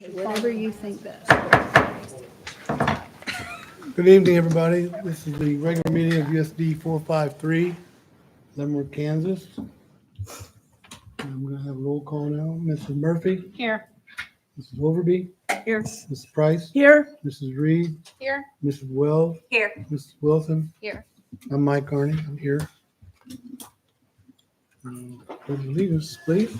Whatever you think best. Good evening, everybody. This is the regular meeting of USD 453, Leavenworth, Kansas. I'm going to have a roll call now. Mrs. Murphy, Here. Mrs. Overby, Here. Mrs. Price, Here. Mrs. Reed, Here. Mrs. Wells, Here. Mrs. Wilson. Here. I'm Mike Carney. I'm here. Pledge allegiance, please.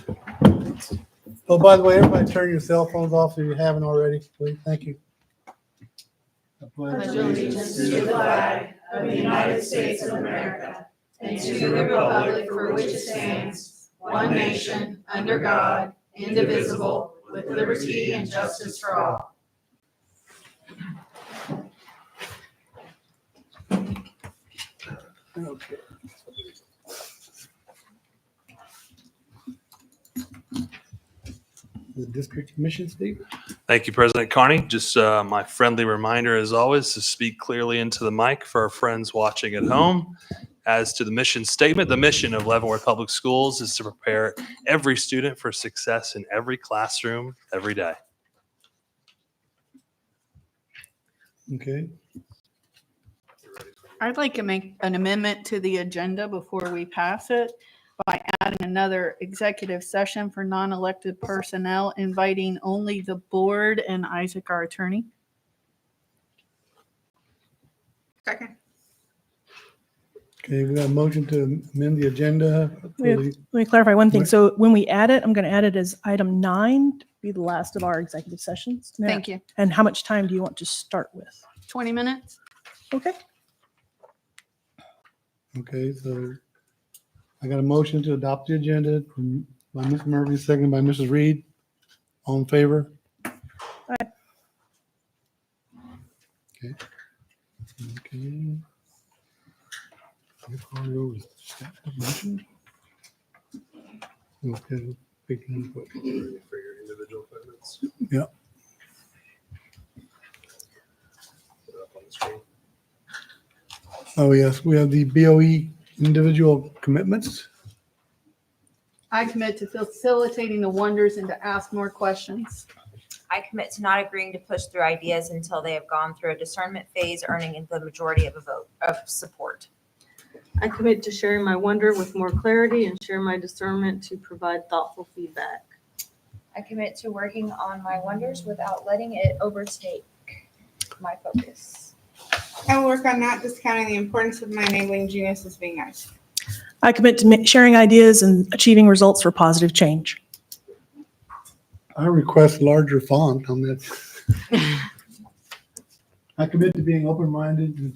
Oh, by the way, everybody turn your cell phones off if you haven't already, please. Thank you. I pledge Allegiance to the flag of the United States of America and to the republic for which it stands, one nation, under God, indivisible, with liberty and justice for all. Okay. The district commission, Steve? Thank you, President Carney. Just my friendly reminder, as always, to speak clearly into the mic for our friends watching at home. As to the mission statement, the mission of Leavenworth Public Schools is to prepare every student for success in every classroom, every day. Okay. I'd like to make an amendment to the agenda before we pass it by adding another executive session for non-elected personnel, inviting only the board and Isaac, our attorney. Second. Okay, we got a motion to amend the agenda. Let me clarify one thing. What? So when we add it, I'm going to add it as item 9 to be the last of our executive sessions. Now, Thank you. and how much time do you want to start with? 20 minutes? Okay. Okay, so I got a motion to adopt the agenda by Ms. Murphy, seconded by Mrs. Reed. All in favor? Aye. Okay. Okay. Motion? Okay. Big input. For your individual appointments. Yeah. Put it up on the screen. Oh, yes, we have the BOE individual commitments. I commit to facilitating the wonders and to ask more questions. I commit to not agreeing to push through ideas until they have gone through a discernment phase, earning the majority of a vote of support. I commit to sharing my wonder with more clarity and share my discernment to provide thoughtful feedback. I commit to working on my wonders without letting it overtake my focus. I will work on not discounting the importance of my enabling genius as being nice. I commit to sharing ideas and achieving results for positive change. I request larger font on that. I commit to being open-minded and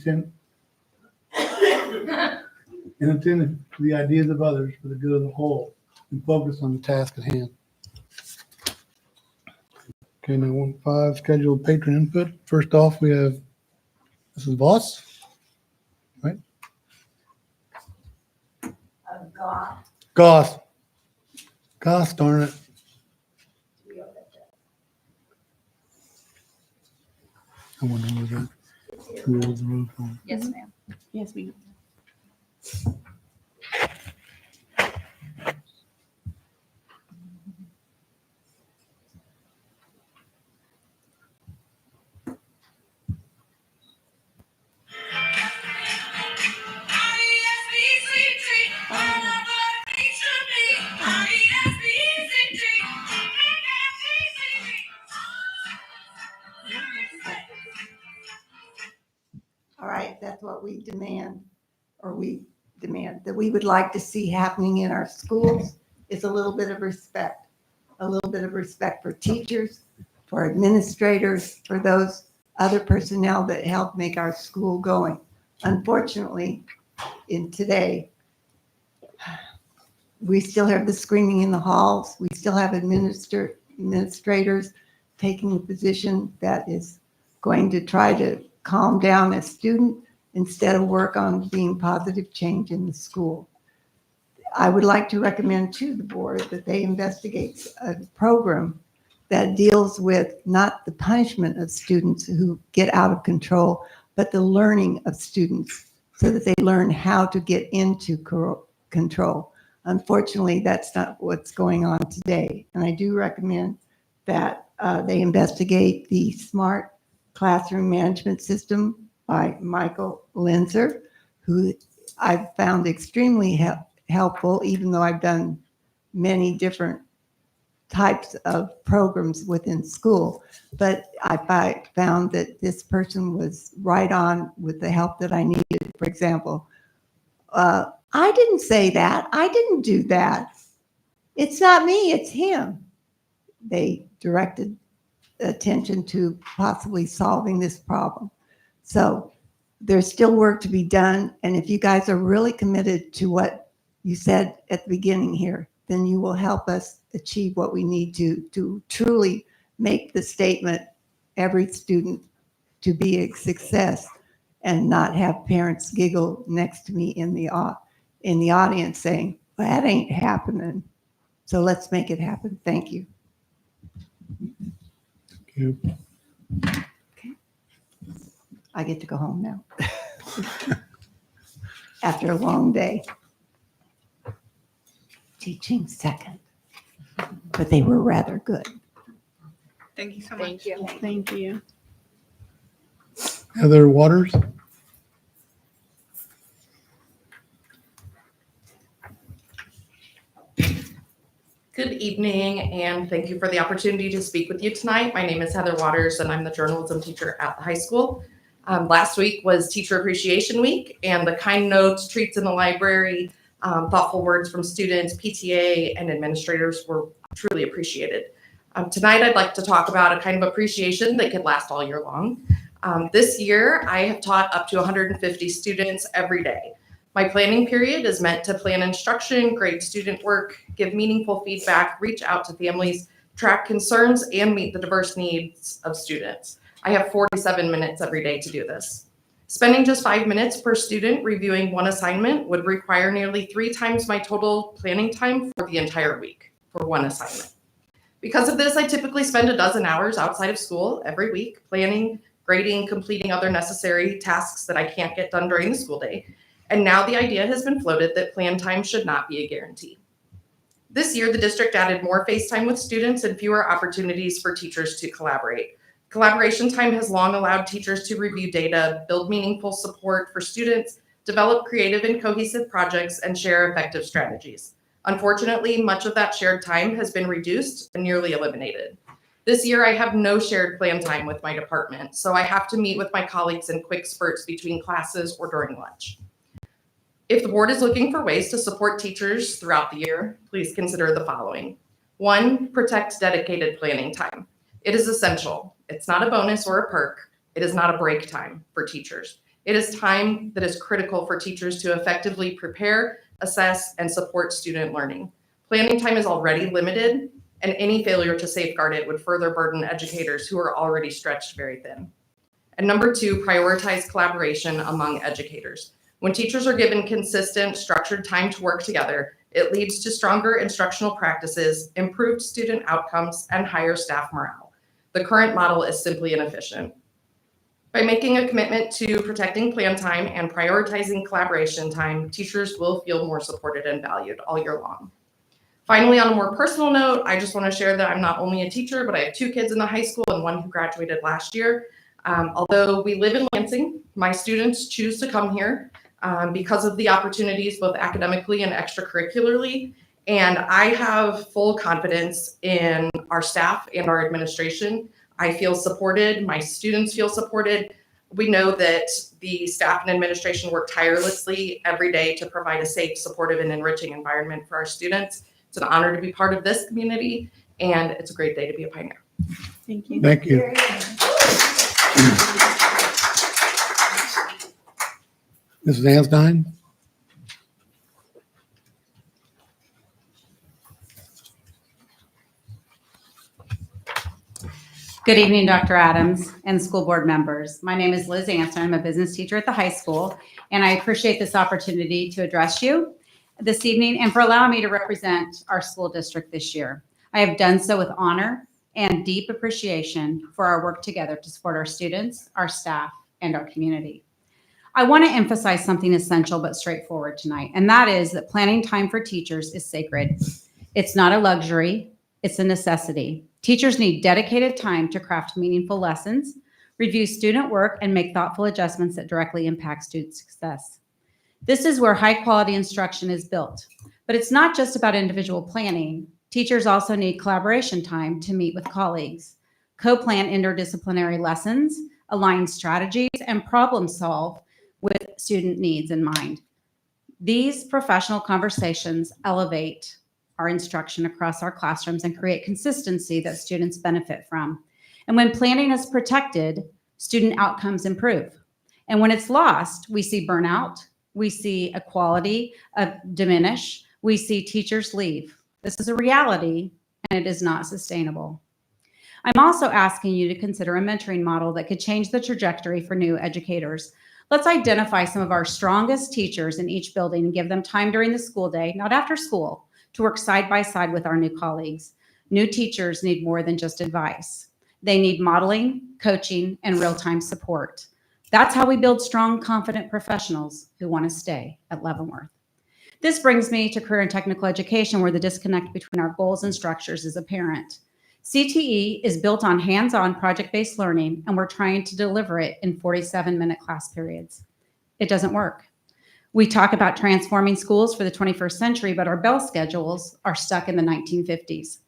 attentive to the ideas of others for the good of the whole and focus on the task at hand. Okay, now 1.5, scheduled patron input. First off, we have Mrs. Voss, right? Goss. Goss, darn it. I wonder who that rules the road for. Yes, ma'am. Yes, we. All right, that's what we demand that we would like to see happening in our schools is a little bit of respect for teachers, for administrators, for those other personnel that help make our school going. Unfortunately, in today, we still have the screaming in the halls. We still have administrators taking a position that is going to try to calm down a student instead of work on being positive change in the school. I would like to recommend to the board that they investigate a program that deals with not the punishment of students who get out of control, but the learning of students so that they learn how to get into control. Unfortunately, that's not what's going on today. And I do recommend that They investigate the smart classroom management system by Michael Linzer, who I've found extremely helpful, even though I've done many different types of programs within school. But I found that this person was right on with the help that I needed. For example, I didn't say that. I didn't do that. It's not me, it's him. They directed attention to possibly solving this problem. So there's still work to be done. And if you guys are really committed to what you said at the beginning here, then you will help us achieve what we need to truly make the statement, every student to be a success, and not have parents giggle next to me in the audience saying, well, that ain't happening. So let's make it happen. Thank you. Thank you. I get to go home now after a long day. Teaching second, but they were rather good. Thank you so much. Thank you. Thank you. Heather Waters? Good evening, and thank you for the opportunity to speak with you tonight. My name is Heather Waters, and I'm the journalism teacher at the high school. Last week was Teacher Appreciation Week, and the kind notes, treats in the library, thoughtful words from students, PTA, and administrators were truly appreciated. Tonight, I'd like to talk about a kind of appreciation that could last all year long. This year, I have taught up to 150 students every day. My planning period is meant to plan instruction, grade student work, give meaningful feedback, reach out to families, track concerns, and meet the diverse needs of students. I have 47 minutes every day to do this. Spending just 5 minutes per student reviewing one assignment would require nearly 3 times my total planning time for the entire week for one assignment. Because of this, I typically spend a dozen hours outside of school every week, planning, grading, completing other necessary tasks that I can't get done during the school day. And now the idea has been floated that plan time should not be a guarantee. This year, the district added more face time with students and fewer opportunities for teachers to collaborate. Collaboration time has long allowed teachers to review data, build meaningful support for students, develop creative and cohesive projects, and share effective strategies. Unfortunately, much of that shared time has been reduced and nearly eliminated. This year, I have no shared plan time with my department, so I have to meet with my colleagues in quick spurts between classes or during lunch. If the board is looking for ways to support teachers throughout the year, please consider the following. 1, protect dedicated planning time. It is essential. It's not a bonus or a perk. It is not a break time for teachers. It is time that is critical for teachers to effectively prepare, assess, and support student learning. Planning time is already limited, and any failure to safeguard it would further burden educators who are already stretched very thin. And number 2, prioritize collaboration among educators. When teachers are given consistent, structured time to work together, it leads to stronger instructional practices, improved student outcomes, and higher staff morale. The current model is simply inefficient. By making a commitment to protecting plan time and prioritizing collaboration time, teachers will feel more supported and valued all year long. Finally, on a more personal note, I just want to share that I'm not only a teacher, but I have 2 kids in the high school and 1 who graduated last year. Although we live in Lansing, my students choose to come here because of the opportunities both academically and extracurricularly. And I have full confidence in our staff and our administration. I feel supported, my students feel supported. We know that the staff and administration work tirelessly every day to provide a safe, supportive, and enriching environment for our students. It's an honor to be part of this community, and it's a great day to be a pioneer. Thank you. Thank you. Mrs. Anstein? Good evening, Dr. Adams and school board members. My name is Liz Anson. I'm a business teacher at the high school, and I appreciate this opportunity to address you this evening and for allowing me to represent our school district this year. I have done so with honor and deep appreciation for our work together to support our students, our staff, and our community. I want to emphasize something essential but straightforward tonight, and that is that planning time for teachers is sacred. It's not a luxury, it's a necessity. Teachers need dedicated time to craft meaningful lessons, review student work, and make thoughtful adjustments that directly impact student success. This is where high-quality instruction is built. But it's not just about individual planning. Teachers also need collaboration time to meet with colleagues, co-plan interdisciplinary lessons, align strategies, and problem solve with student needs in mind. These professional conversations elevate our instruction across our classrooms and create consistency that students benefit from. And when planning is protected, student outcomes improve. And when it's lost, we see burnout, we see equality diminish, we see teachers leave. This is a reality, and it is not sustainable. I'm also asking you to consider a mentoring model that could change the trajectory for new educators. Let's identify some of our strongest teachers in each building and give them time during the school day, not after school, to work side by side with our new colleagues. New teachers need more than just advice. They need modeling, coaching, and real-time support. That's how we build strong, confident professionals who want to stay at Leavenworth. This brings me to career and technical education, where the disconnect between our goals and structures is apparent. CTE is built on hands-on project-based learning, and we're trying to deliver it in 47-minute class periods. It doesn't work. We talk about transforming schools for the 21st century, but our bell schedules are stuck in the 1950s.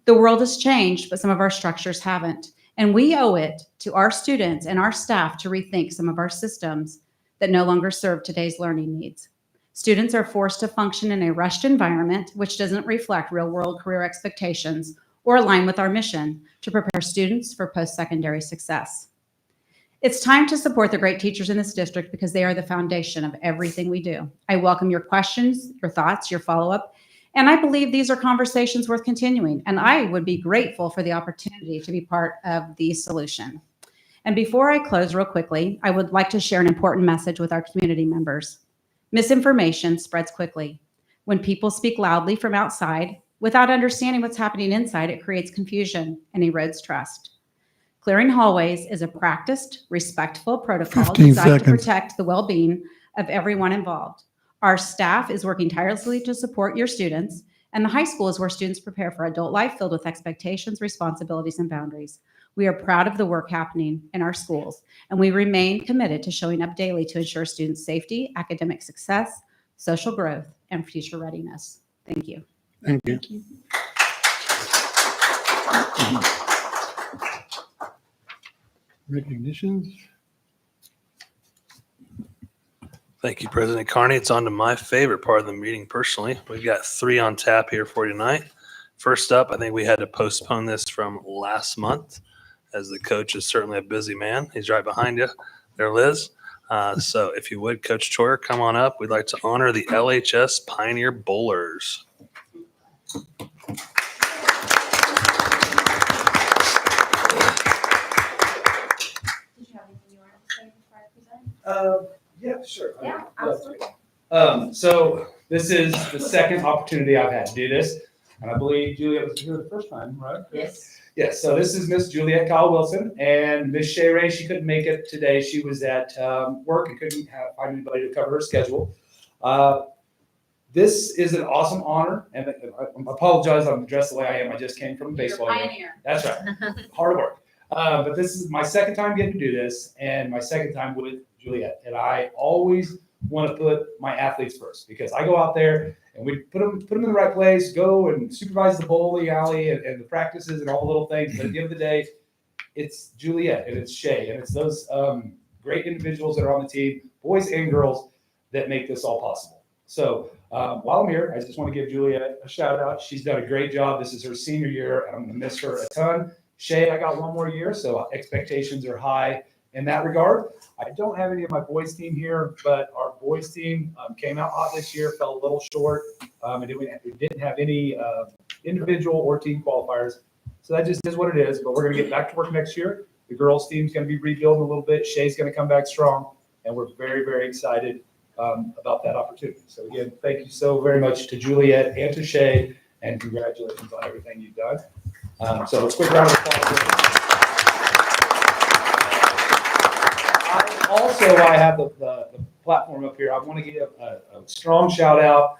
The world has changed, but some of our structures haven't. And we owe it to our students and our staff to rethink some of our systems that no longer serve today's learning needs. Students are forced to function in a rushed environment, which doesn't reflect real-world career expectations or align with our mission to prepare students for post-secondary success. It's time to support the great teachers in this district because they are the foundation of everything we do. I welcome your questions, your thoughts, your follow-up, and I believe these are conversations worth continuing, and I would be grateful for the opportunity to be part of the solution. And before I close real quickly, I would like to share an important message with our community members. Misinformation spreads quickly. When people speak loudly from outside, without understanding what's happening inside, it creates confusion and erodes trust. Clearing hallways is a practiced, respectful protocol 15 designed to seconds. protect the well-being of everyone involved. Our staff is working tirelessly to support your students, and the high school is where students prepare for adult life filled with expectations, responsibilities, and boundaries. We are proud of the work happening in our schools, and we remain committed to showing up daily to ensure students' safety, academic success, social growth, and future readiness. Thank you. Thank you. Recognitions. Thank you, President Carney. It's on to my favorite part of the meeting personally. We've got 3 on tap here for you tonight. First up, I think we had to postpone this from last month, as the coach is certainly a busy man. He's right behind you there, Liz. So if you would, Coach Troyer, come on up. We'd like to honor the LHS Pioneer Bowlers. Yeah, sure. Yeah, absolutely. So this is the second opportunity I've had to do this, and I believe Juliet was here the first time, right? Yes. Yes, so this is Miss Juliet Kyle Wilson, and Miss Shay Ray, she couldn't make it today. She was at work and couldn't find anybody to cover her schedule. This is an awesome honor, and I apologize, I'm dressed the way I am. I just came from a baseball game. Pioneer. That's right, hard work. But this is my second time getting to do this, and my second time with Juliet. And I always want to put my athletes first, because I go out there and we put them in the right place, go and supervise the bowling alley and the practices and all the little things. But at the end of the day, it's Juliet and it's Shay and it's those great individuals that are on the team, boys and girls, that make this all possible. So while I'm here, I just want to give Juliet a shout out. She's done a great job. This is her senior year, and I'm going to miss her a ton. Shay, I got one more year, so expectations are high in that regard. I don't have any of my boys team here, but our boys team came out hot this year, fell a little short, and we didn't have any individual or team qualifiers. So that just is what it is, but we're going to get back to work next year. The girls team's going to be rebuilding a little bit. Shay's going to come back strong, and we're very, very excited about that opportunity. So again, thank you so very much to Juliet and to Shay, and congratulations on everything you've done. So let's quick round of applause. I have the platform up here. I want to give a strong shout out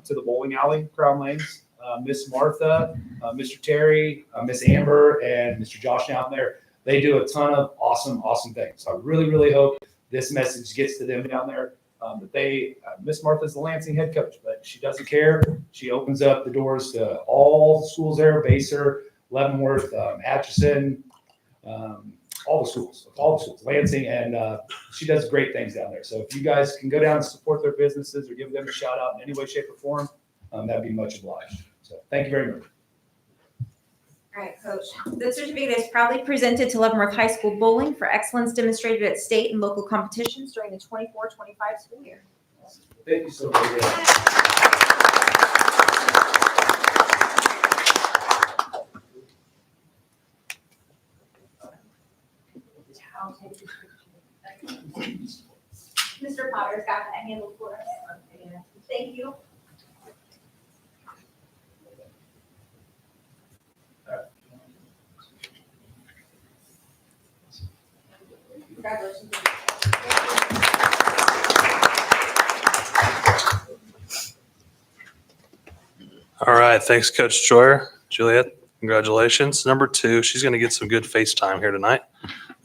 to the bowling alley, Crown Lanes. Miss Martha, Mr. Terry, Miss Amber, and Mr. Josh down there. They do a ton of awesome things. So I really hope this message gets to them down there. That Miss Martha's the Lansing head coach, but she doesn't care. She opens up the doors to all schools there, Baser, Leavenworth, Atchison, all the schools, Lansing, and she does great things down there. So if you guys can go down and support their businesses or give them a shout out in any way, shape, or form, that'd be much obliged. So thank you very much. All right, Coach. The certificate is proudly presented to Leavenworth High School Bowling for excellence demonstrated at state and local competitions during the 24-25 school year. Thank you so much. Mr. Potter's got that handled for us. Thank you. Congratulations. All right. Thanks, Coach Joyer. Juliet, congratulations. Number 2, she's going to get some good FaceTime here tonight.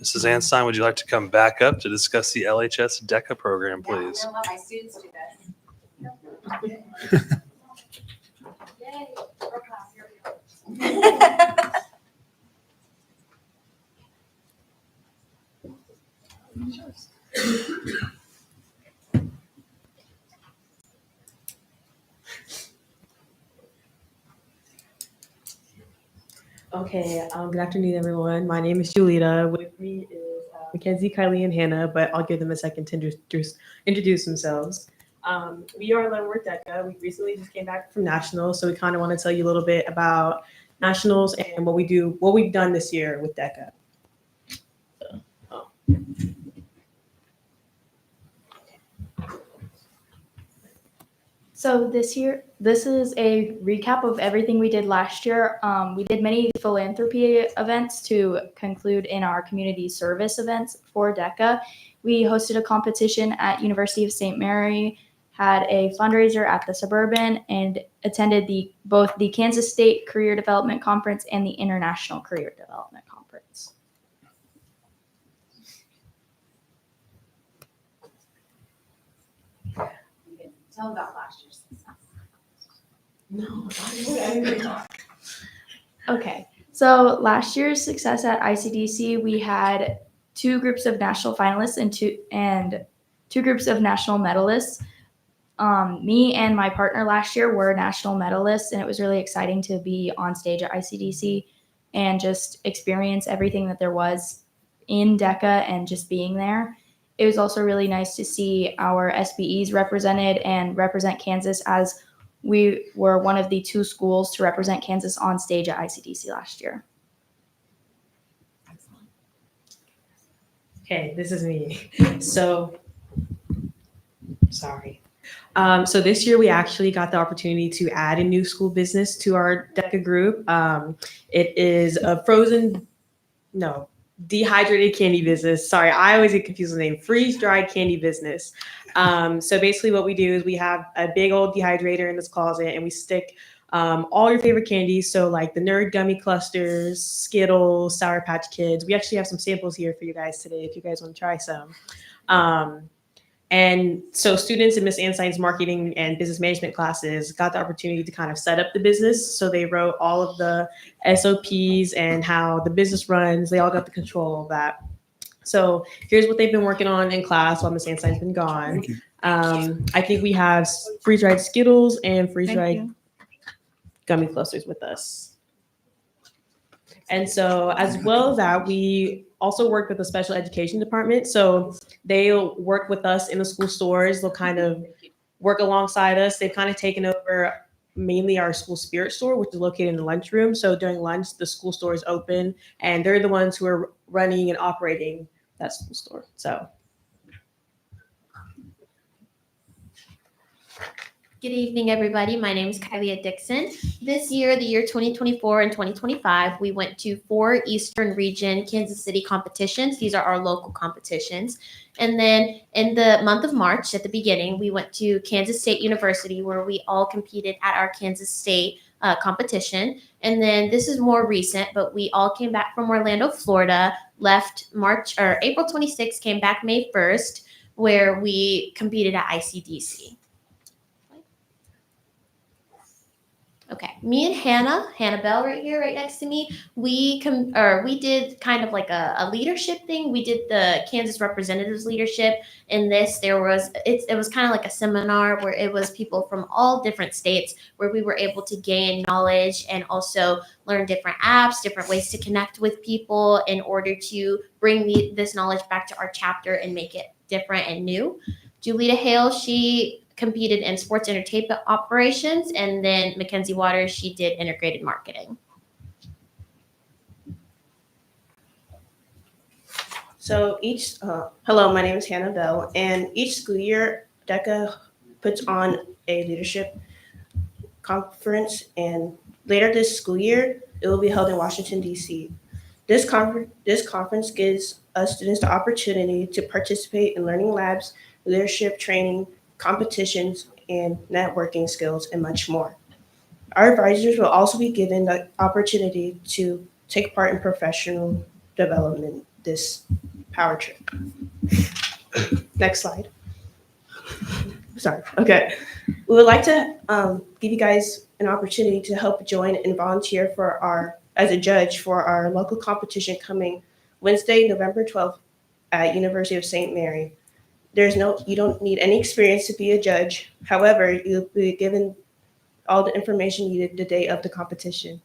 Mrs. Anstein, would you like to come back up to discuss the LHS DECA program, please? Yeah, I'm gonna let my students do that. Yay, we're class, here we go. Okay, good afternoon, everyone. My name is Julita. With me is Mackenzie, Kylie, and Hannah, but I'll give them a second to introduce themselves. We are Leavenworth DECA. We recently just came back from Nationals, so we kind of want to tell you a little bit about Nationals and what we've done this year with DECA. So this is a recap of everything we did last year. We did many philanthropy events to conclude in our community service events for DECA. We hosted a competition at University of St. Mary, had a fundraiser at the Suburban, and attended both the Kansas State Career Development Conference and the International Career Development Conference. Tell them about last year's success. No. Okay, so last year's success at ICDC, we had 2 groups of national finalists and two groups of national medalists. Me and my partner last year were national medalists, and it was really exciting to be on stage at ICDC and just experience everything that there was in DECA and just being there. It was also really nice to see our SBEs represented and represent Kansas, as we were one of the 2 schools to represent Kansas on stage at ICDC last year. Okay, this is me. So, sorry. So this year we actually got the opportunity to add a new school business to our DECA group. It is a dehydrated candy business. Sorry, I always get confused with the name. Freeze-dried candy business. So basically what we do is we have a big old dehydrator in this closet, and we stick all your favorite candies. So like the Nerd Gummy Clusters, Skittles, Sour Patch Kids. We actually have some samples here for you guys today if you guys want to try some. And so students in Miss Anstein's marketing and business management classes got the opportunity to kind of set up the business. So they wrote all of the SOPs and how the business runs. They all got the control of that. So here's what they've been working on in class while Miss Anstein's been gone. I think we have freeze-dried Skittles and freeze-dried gummy clusters with us. And so as well as that, we also work with the special education department. So they'll work with us in the school stores. They'll kind of work alongside us. They've kind of taken over mainly our school spirit store, which is located in the lunchroom. So during lunch, the school store is open, and they're the ones who are running and operating that school store. So. Good evening, everybody. My name is Kylie Dixon. This year, the year 2024 and 2025, we went to 4 Eastern Region Kansas City competitions. These are our local competitions. And then in the month of March, at the beginning, we went to Kansas State University, where we all competed at our Kansas State competition. And then this is more recent, but we all came back from Orlando, Florida, left April 26th, came back May 1st, where we competed at ICDC. Okay, me and Hannah Bell right here, right next to me, we did kind of like a leadership thing. We did the Kansas Representatives Leadership. In this, it was kind of like a seminar where it was people from all different states where we were able to gain knowledge and also learn different apps, different ways to connect with people in order to bring this knowledge back to our chapter and make it different and new. Julita Hale, she competed in sports entertainment operations, and then Mackenzie Waters, she did integrated marketing. So hello, my name is Hannah Bell, and each school year, DECA puts on a leadership conference, and later this school year, it will be held in Washington, D.C. This conference gives us students the opportunity to participate in learning labs, leadership training, competitions, and networking skills, and much more. Our advisors will also be given the opportunity to take part in professional development this power trip. Next slide. Sorry. Okay. We would like to give you guys an opportunity to help join and volunteer as a judge for our local competition coming Wednesday, November 12th at University of St. Mary. You don't need any experience to be a judge. However, you'll be given all the information needed the day of the competition.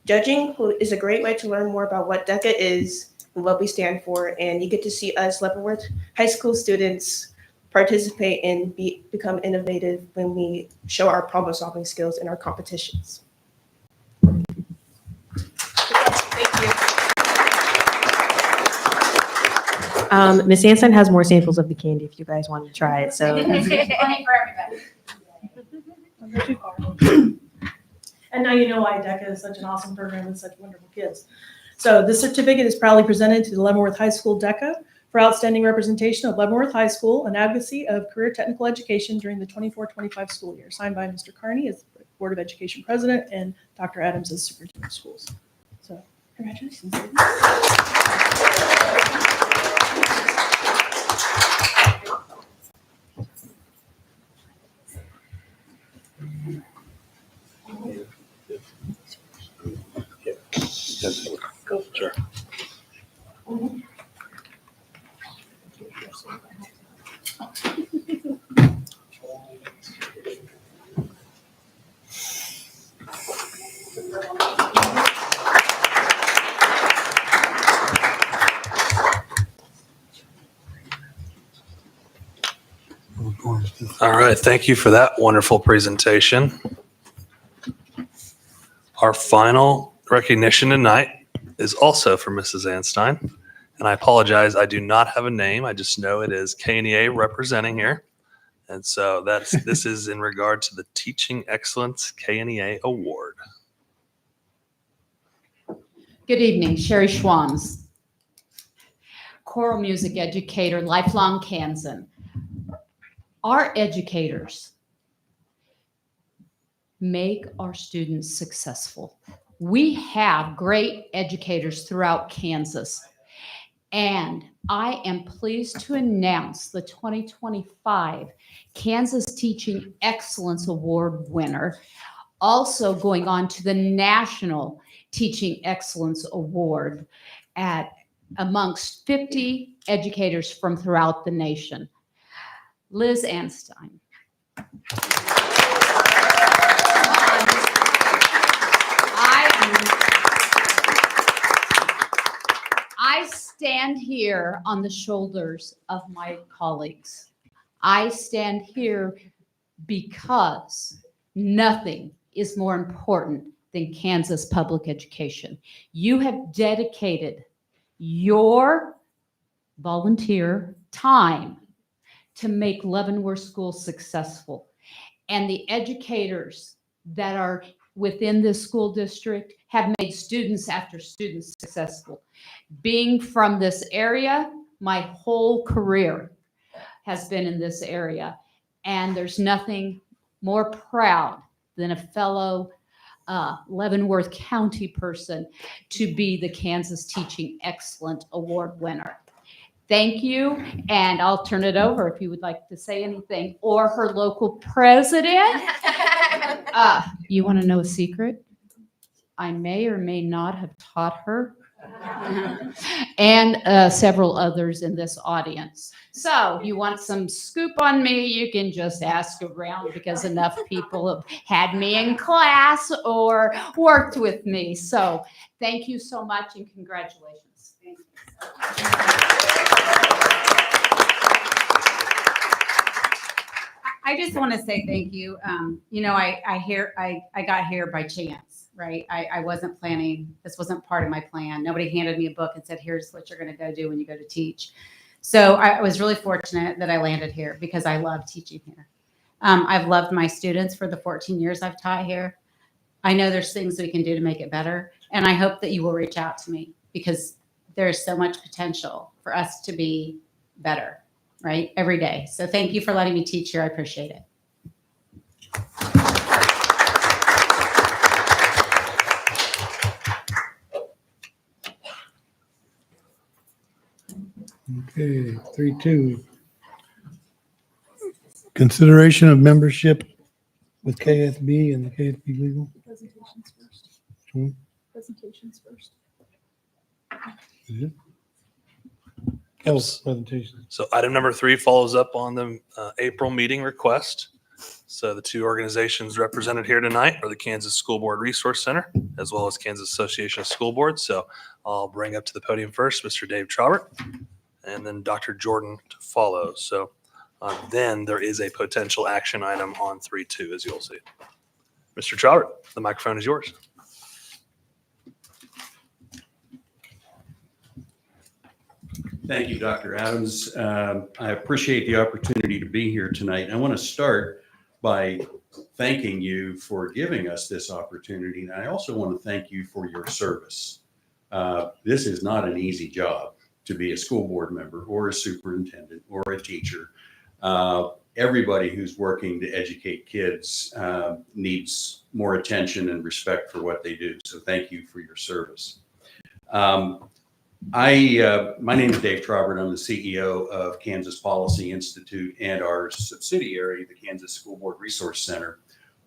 Judging is a great way to learn more about what DECA is and what we stand for, and you get to see us Leavenworth High School students participate and become innovative when we show our problem-solving skills in our competitions. Thank you. Miss Anson has more samples of the candy if you guys want to try it. So Plenty for everybody. And now you know why DECA is such an awesome program and such wonderful kids. So this certificate is proudly presented to the Leavenworth High School DECA for outstanding representation of Leavenworth High School and advocacy of career technical education during the 24-25 school year. Signed by Mr. Carney as the Board of Education President and Dr. Adams as Superintendent of Schools. So congratulations. Go, sure. All right, thank you for that wonderful presentation. Our final recognition tonight is also for Mrs. Anstein. And I apologize, I do not have a name. I just know it is KNEA representing here. And so this is in regard to the Teaching Excellence KNEA Award. Good evening, Sherry Schwams, choral music educator, lifelong Kansan. Our educators make our students successful. We have great educators throughout Kansas, and I am pleased to announce the 2025 Kansas Teaching Excellence Award winner, also going on to the National Teaching Excellence Award amongst 50 educators from throughout the nation. Liz Anstein. I stand here on the shoulders of my colleagues. I stand here because nothing is more important than Kansas public education. You have dedicated your volunteer time to make Leavenworth School successful. And the educators that are within this school district have made students after students successful. Being from this area, my whole career has been in this area. And there's nothing more proud than a fellow Leavenworth County person to be the Kansas Teaching Excellent Award winner. Thank you, and I'll turn it over if you would like to say anything, or her local president. You want to know a secret? I may or may not have taught her, and several others in this audience. So you want some scoop on me, you can just ask around because enough people have had me in class or worked with me. So thank you so much and congratulations. I just want to say thank you. I got here by chance, right? I wasn't planning. This wasn't part of my plan. Nobody handed me a book and said, here's what you're going to go do when you go to teach. So I was really fortunate that I landed here because I love teaching here. I've loved my students for the 14 years I've taught here. I know there's things we can do to make it better. And I hope that you will reach out to me because there's so much potential for us to be better, right? Every day. So thank you for letting me teach here. I appreciate it. Okay, 3-2. Consideration of membership with KSB and the KSB Legal. Presentations first. Hmm? Presentations first. Is it? Health presentation. So item number 3 follows up on the April meeting request. So the two organizations represented here tonight are the Kansas School Board Resource Center, as well as Kansas Association of School Boards. So I'll bring up to the podium first, Mr. Dave Traubert, and then Dr. Jordan to follow. So then there is a potential action item on 3-2, as you'll see. Mr. Traubert, the microphone is yours. Thank you, Dr. Adams. I appreciate the opportunity to be here tonight. I want to start by thanking you for giving us this opportunity. And I also want to thank you for your service. This is not an easy job to be a school board member or a superintendent or a teacher. Everybody who's working to educate kids needs more attention and respect for what they do. So thank you for your service. My name is Dave Traubert. I'm the CEO of Kansas Policy Institute and our subsidiary, the Kansas School Board Resource Center.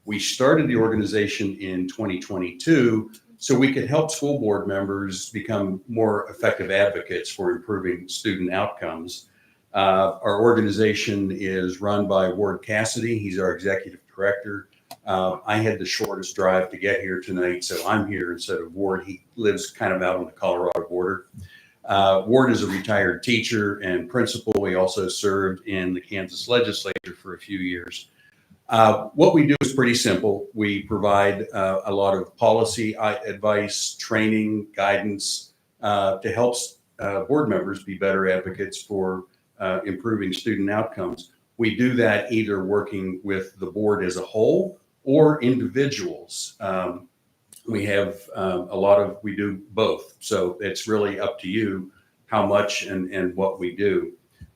We started the organization in 2022 so we could help school board members become more effective advocates for improving student outcomes. Our organization is run by Ward Cassidy. He's our executive director. I had the shortest drive to get here tonight, so I'm here instead of Ward. He lives kind of out on the Colorado border. Ward is a retired teacher and principal. He also served in the Kansas legislature for a few years. What we do is pretty simple. We provide a lot of policy advice, training, guidance to help board members be better advocates for improving student outcomes. We do that either working with the board as a whole or individuals. We have we do both. So it's really up to you how much and what we do.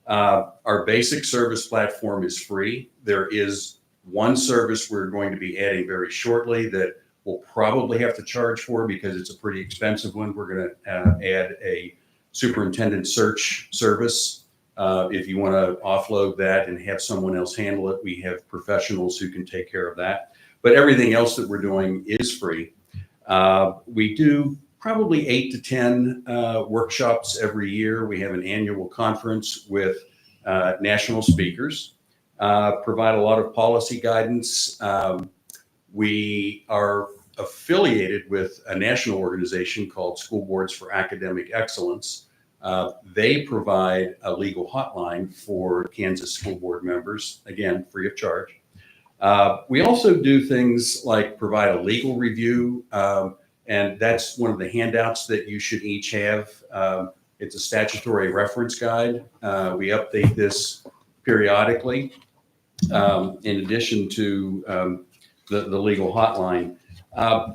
Our basic service platform is free. There is one service we're going to be adding very shortly that we'll probably have to charge for because it's a pretty expensive one. We're going to add a superintendent search service. If you want to offload that and have someone else handle it, we have professionals who can take care of that. But everything else that we're doing is free. We do probably 8 to 10 workshops every year. We have an annual conference with national speakers, provide a lot of policy guidance. We are affiliated with a national organization called School Boards for Academic Excellence. They provide a legal hotline for Kansas school board members, again, free of charge. We also do things like provide a legal review, and that's one of the handouts that you should each have. It's a statutory reference guide. We update this periodically in addition to the legal hotline.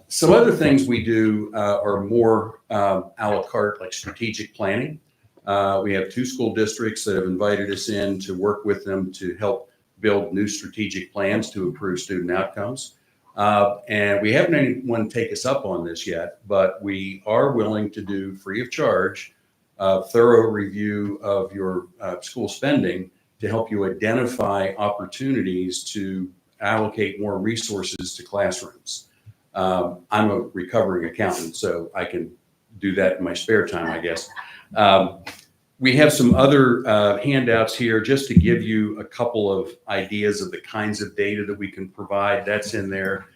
Some other things we do are more a la carte, like strategic planning. We have 2 school districts that have invited us in to work with them to help build new strategic plans to improve student outcomes. And we haven't had anyone take us up on this yet, but we are willing to do free of charge a thorough review of your school spending to help you identify opportunities to allocate more resources to classrooms. I'm a recovering accountant, so I can do that in my spare time, I guess. We have some other handouts here just to give you a couple of ideas of the kinds of data that we can provide. That's in there.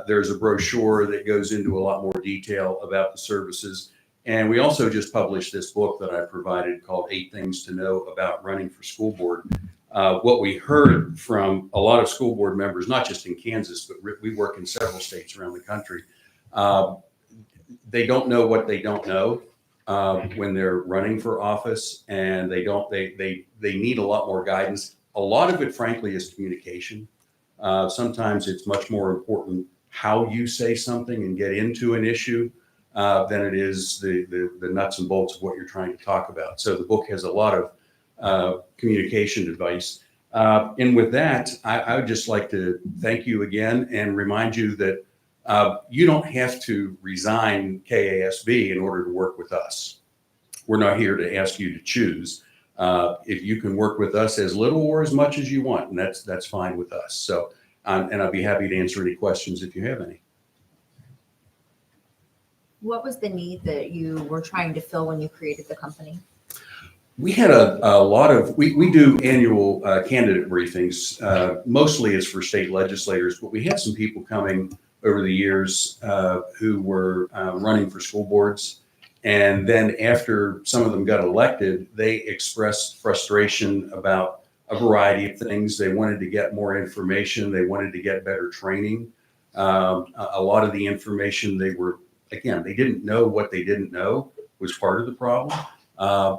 There's a brochure that goes into a lot more detail about the services. And we also just published this book that I provided called 8 Things to Know About Running for School Board. What we heard from a lot of school board members, not just in Kansas, but we work in several states around the country. They don't know what they don't know when they're running for office, and they need a lot more guidance. A lot of it, frankly, is communication. Sometimes it's much more important how you say something and get into an issue than it is the nuts and bolts of what you're trying to talk about. So the book has a lot of communication advice. And with that, I would just like to thank you again and remind you that you don't have to resign KASB in order to work with us. We're not here to ask you to choose. If you can work with us as little or as much as you want, and that's fine with us. So, and I'll be happy to answer any questions if you have any. What was the need that you were trying to fill when you created the company? We had a lot of, we do annual candidate briefings, mostly it's for state legislators, but we had some people coming over the years who were running for school boards. And then after some of them got elected, they expressed frustration about a variety of things. They wanted to get more information. They wanted to get better training. A lot of the information they didn't know what they didn't know was part of the problem.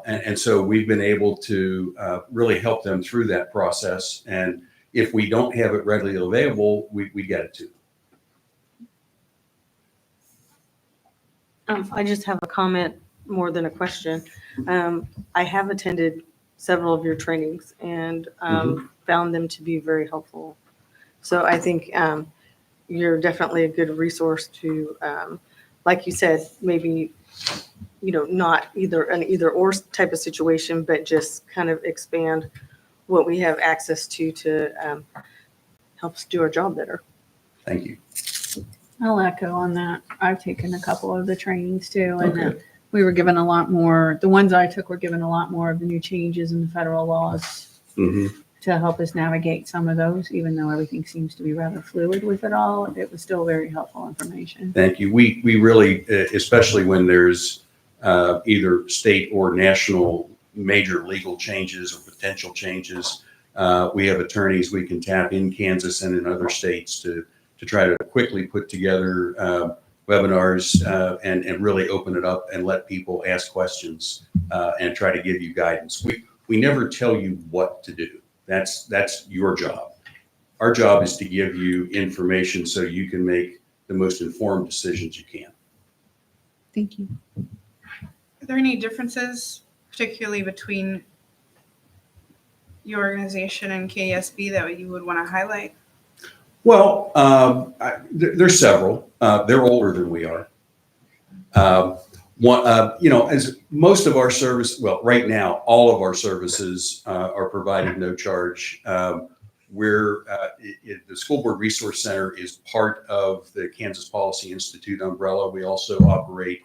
And so we've been able to really help them through that process. And if we don't have it readily available, we get it to them. I just have a comment more than a question. I have attended several of your trainings and found them to be very helpful. So I think you're definitely a good resource to, like you said, maybe, not an either or type of situation, but just kind of expand what we have access to help us do our job better. Thank you. I'll echo on that. I've taken a couple of the trainings too, and Okay. we were given a lot more. The ones I took were given a lot more of the new changes in the federal laws to help us navigate some of those. Even though everything seems to be rather fluid with it all, it was still very helpful information. Thank you. We really, especially when there's either state or national major legal changes or potential changes, we have attorneys we can tap in Kansas and in other states to try to quickly put together webinars and really open it up and let people ask questions and try to give you guidance. We never tell you what to do. That's your job. Our job is to give you information so you can make the most informed decisions you can. Thank you. Are there any differences, particularly between your organization and KSB, that you would want to highlight? Well, there's several. They're older than we are. As most of our service, well, right now, all of our services are provided no charge. The School Board Resource Center is part of the Kansas Policy Institute umbrella. We also operate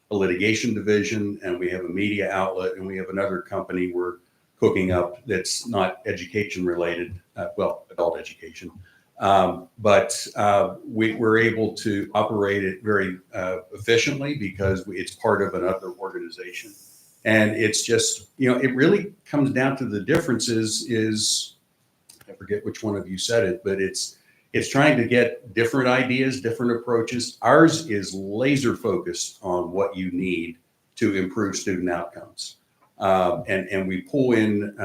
a litigation division, and we have a media outlet, and we have another company we're cooking up that's not education related, adult education. But we're able to operate it very efficiently because it's part of another organization. And it's just, it really comes down to the differences is, I forget which one of you said it, but it's trying to get different ideas, different approaches. Ours is laser focused on what you need to improve student outcomes. And we pull in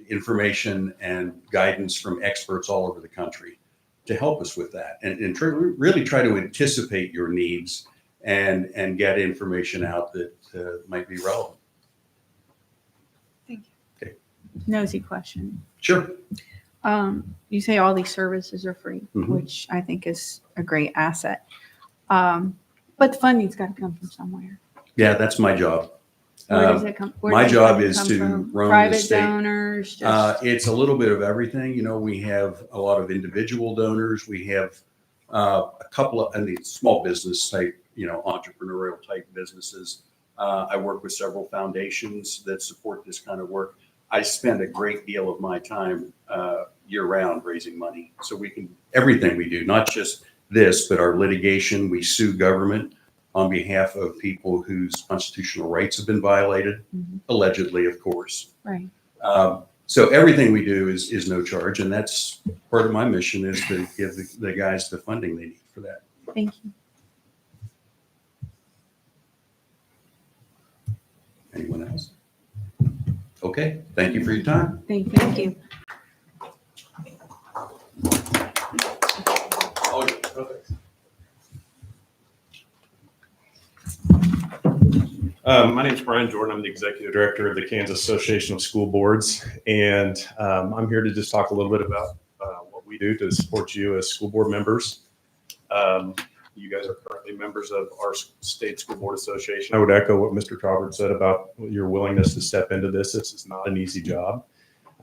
information and guidance from experts all over the country to help us with that and really try to anticipate your needs and get information out that might be relevant. Thank Nosy question. Sure. You say all these services are free, Mhm. which I think is a great asset. But the funding's got to come from somewhere. Yeah, that's my job. Where does it come? Where My does the job funding is come to from? run the Private state. donors, just It's a little bit of everything. You know, we have a lot of individual donors. We have a couple of small business type, you know, entrepreneurial type businesses. I work with several foundations that support this kind of work. I spend a great deal of my time year round raising money. So we can, everything we do, not just this, but our litigation, we sue government on behalf of people whose constitutional rights have been violated, allegedly, of course. right. So everything we do is no charge, and that's part of my mission is to give the guys the funding they need for that. Thank you. Anyone else? Okay, thank you for your time. Thank you. Thank you. Oh, perfect. My name is Brian Jordan. I'm the Executive Director of the Kansas Association of School Boards, and I'm here to just talk a little bit about what we do to support you as school board members. You guys are currently members of our state school board association. I would echo what Mr. Traubert said about your willingness to step into this. This is not an easy job,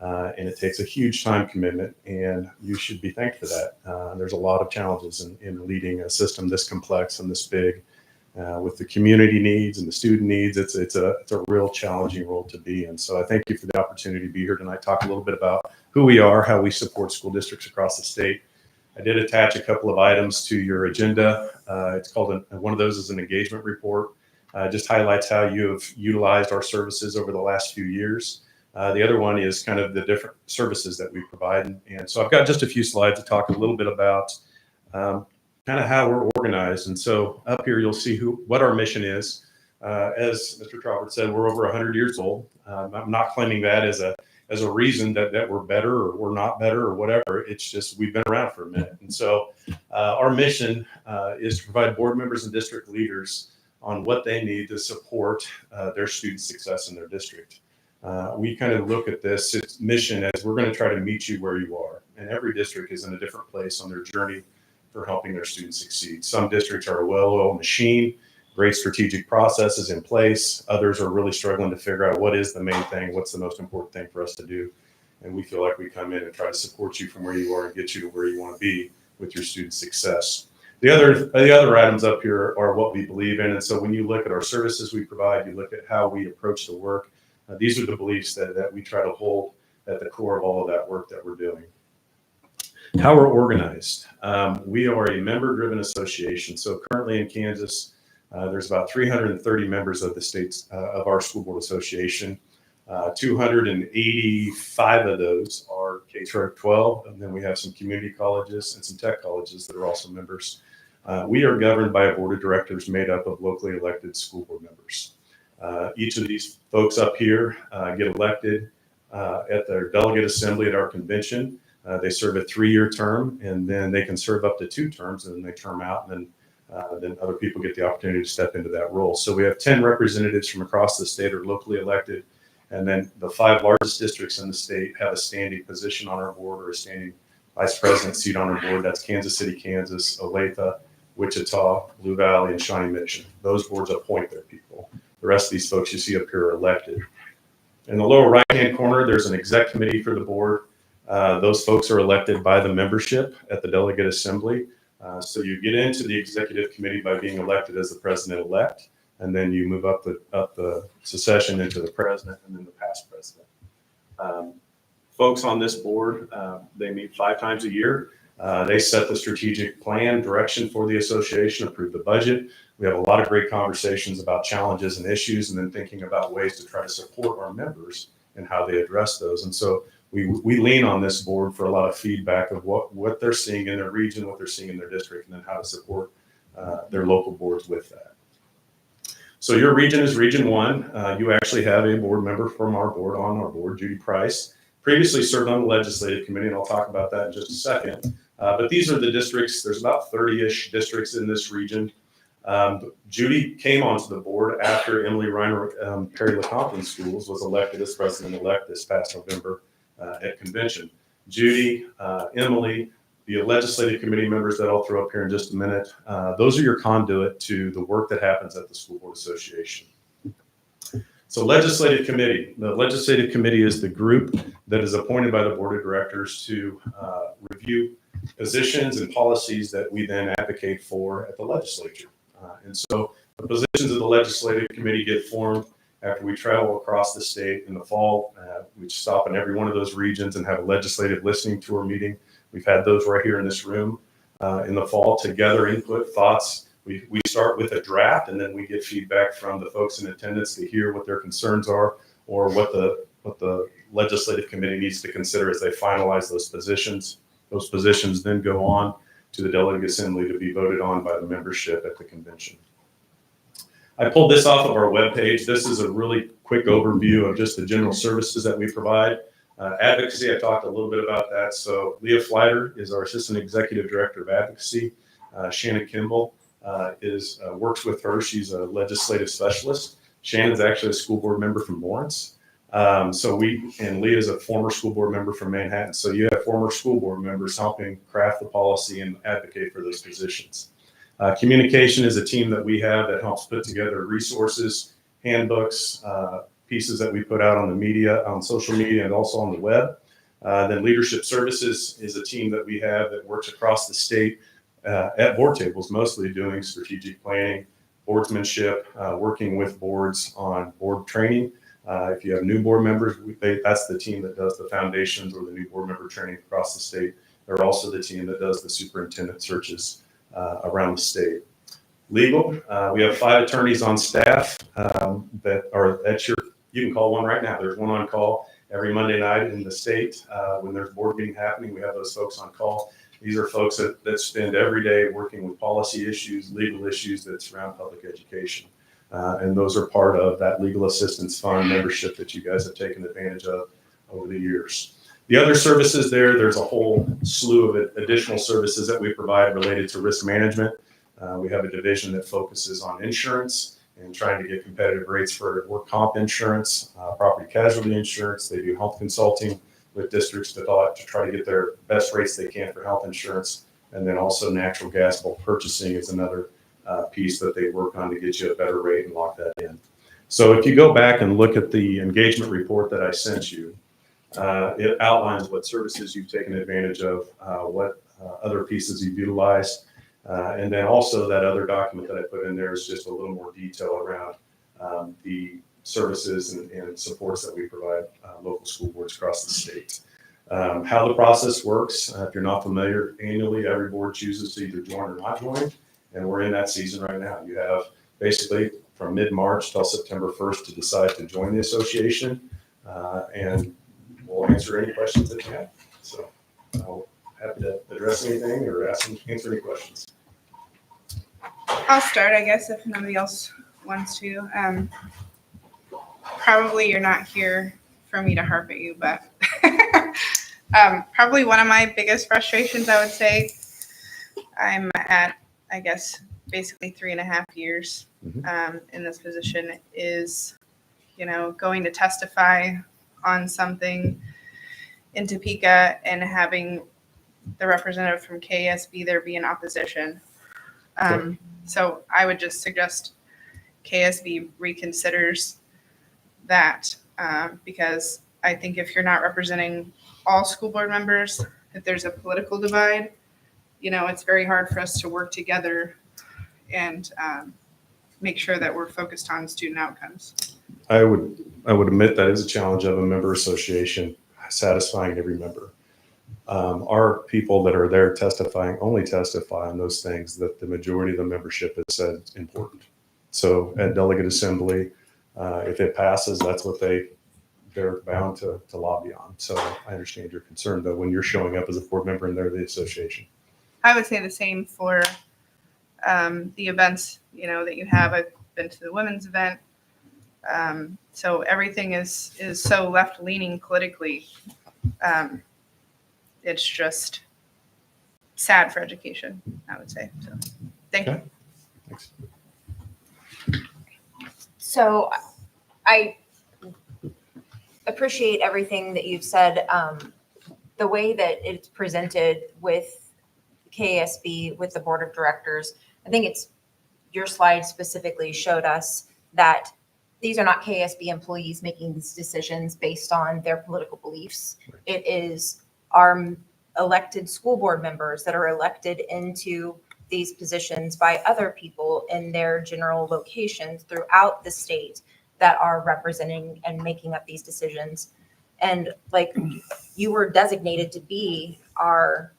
and it takes a huge time commitment, and you should be thanked for that. There's a lot of challenges in leading a system this complex and this big. With the community needs and the student needs, it's a real challenging role to be in. So I thank you for the opportunity to be here tonight, talk a little bit about who we are, how we support school districts across the state. I did attach a couple of items to your agenda. It's called, one of those is an engagement report. Just highlights how you have utilized our services over the last few years. The other one is kind of the different services that we provide. And so I've got just a few slides to talk a little bit about kind of how we're organized. And so up here, you'll see what our mission is. As Mr. Traubert said, we're over 100 years old. I'm not claiming that as a reason that we're better or we're not better or whatever. It's just we've been around for a minute. And so our mission is to provide board members and district leaders on what they need to support their student success in their district. We kind of look at this mission as we're going to try to meet you where you are. And every district is in a different place on their journey for helping their students succeed. Some districts are a well-oiled machine, great strategic processes in place. Others are really struggling to figure out what is the main thing, what's the most important thing for us to do. And we feel like we come in and try to support you from where you are and get you to where you want to be with your student success. The other items up here are what we believe in. And so when you look at our services we provide, you look at how we approach the work, these are the beliefs that we try to hold at the core of all of that work that we're doing. How we're organized. We are a member-driven association. So currently in Kansas, there's about 330 members of the state's of our school board association. 285 of those are K-12, and then we have some community colleges and some tech colleges that are also members. We are governed by a board of directors made up of locally elected school board members. Each of these folks up here get elected at their delegate assembly at our convention. They serve a 3-year term, and then they can serve up to 2 terms, and then they term out, and then other people get the opportunity to step into that role. So we have 10 representatives from across the state are locally elected, and then the 5 largest districts in the state have a standing position on our board or a standing vice president seat on our board. That's Kansas City, Kansas, Olathe, Wichita, Blue Valley, and Shawnee Mission. Those boards appoint their people. The rest of these folks you see up here are elected. In the lower right-hand corner, there's an exec committee for the board. Those folks are elected by the membership at the delegate assembly. So you get into the executive committee by being elected as the president-elect, and then you move up the succession into the president and then the past president. Folks on this board, they meet 5 times a year. They set the strategic plan, direction for the association, approve the budget. We have a lot of great conversations about challenges and issues, and then thinking about ways to try to support our members and how they address those. And so we lean on this board for a lot of feedback of what they're seeing in their region, what they're seeing in their district, and then how to support their local boards with that. So your region is Region 1. You actually have a board member from our board on our board, Judy Price. Previously served on the legislative committee, and I'll talk about that in just a second. But these are the districts. There's about 30-ish districts in this region. Judy came onto the board after Emily Reiner, Perry LeCompton Schools was elected as president-elect this past November at convention. Judy, Emily, the legislative committee members that I'll throw up here in just a minute. Those are your conduit to the work that happens at the School Board Association. So legislative committee. The legislative committee is the group that is appointed by the board of directors to review positions and policies that we then advocate for at the legislature. And so the positions of the legislative committee get formed after we travel across the state in the fall. We stop in every one of those regions and have a legislative listening tour meeting. We've had those right here in this room in the fall to gather input, thoughts. We start with a draft, and then we get feedback from the folks in attendance to hear what their concerns are or what the legislative committee needs to consider as they finalize those positions. Those positions then go on to the delegate assembly to be voted on by the membership at the convention. I pulled this off of our webpage. This is a really quick overview of just the general services that we provide. Advocacy, I talked a little bit about that. So Leah Flighter is our Assistant Executive Director of Advocacy. Shannon Kimball works with her. She's a legislative specialist. Shannon's actually a school board member from Lawrence. And Leah is a former school board member from Manhattan. So you have former school board members helping craft the policy and advocate for those positions. Communication is a team that we have that helps put together resources, handbooks, pieces that we put out on the media, on social media, and also on the web. Then leadership services is a team that we have that works across the state at board tables, mostly doing strategic planning, boardsmanship, working with boards on board training. If you have new board members, that's the team that does the foundations or the new board member training across the state. They're also the team that does the superintendent searches around the state. Legal, we have 5 attorneys on staff you can call one right now. There's one on call every Monday night in the state. When there's board meeting happening, we have those folks on call. These are folks that spend every day working with policy issues, legal issues that surround public education. And those are part of that legal assistance fund membership that you guys have taken advantage of over the years. The other services there's a whole slew of additional services that we provide related to risk management. We have a division that focuses on insurance and trying to get competitive rates for work comp insurance, property casualty insurance. They do health consulting with districts to try to get their best rates they can for health insurance. And then also natural gas bulk purchasing is another piece that they work on to get you a better rate and lock that in. So if you go back and look at the engagement report that I sent you, it outlines what services you've taken advantage of, what other pieces you've utilized. And then also that other document that I put in there is just a little more detail around the services and supports that we provide local school boards across the state. How the process works, if you're not familiar, annually every board chooses to either join or not join. And we're in that season right now. You have basically from mid-March till September 1st to decide to join the association. And we'll answer any questions that you have. So I'm happy to address anything or answer any questions. I'll start, I guess, if nobody else wants to. Probably you're not here for me to harp at you, but probably one of my biggest frustrations, I would say, I'm at, I guess, basically 3.5 years in this position is, going to testify on something in Topeka and having the representative from KSB there be in opposition. So I would just suggest KSB reconsiders that because I think if you're not representing all school board members, if there's a political divide, it's very hard for us to work together and make sure that we're focused on student outcomes. I would admit that is a challenge of a member association, satisfying every member. Our people that are there testifying only testify on those things that the majority of the membership has said is important. So at delegate assembly, if it passes, that's what they're bound to lobby on. So I understand your concern, though, when you're showing up as a board member and they're the association. I would say the same for the events, that you have. I've been to the women's event. So everything is so left-leaning politically. It's just sad for education, I would say. So thank you. Thanks. So I appreciate everything that you've said the way that it's presented with KSB, with the board of directors, I think it's, your slide specifically showed us that these are not KSB employees making these decisions based on their political beliefs. It is our elected school board members that are elected into these positions by other people in their general locations throughout the state that are representing and making up these decisions. And like, you were designated to be our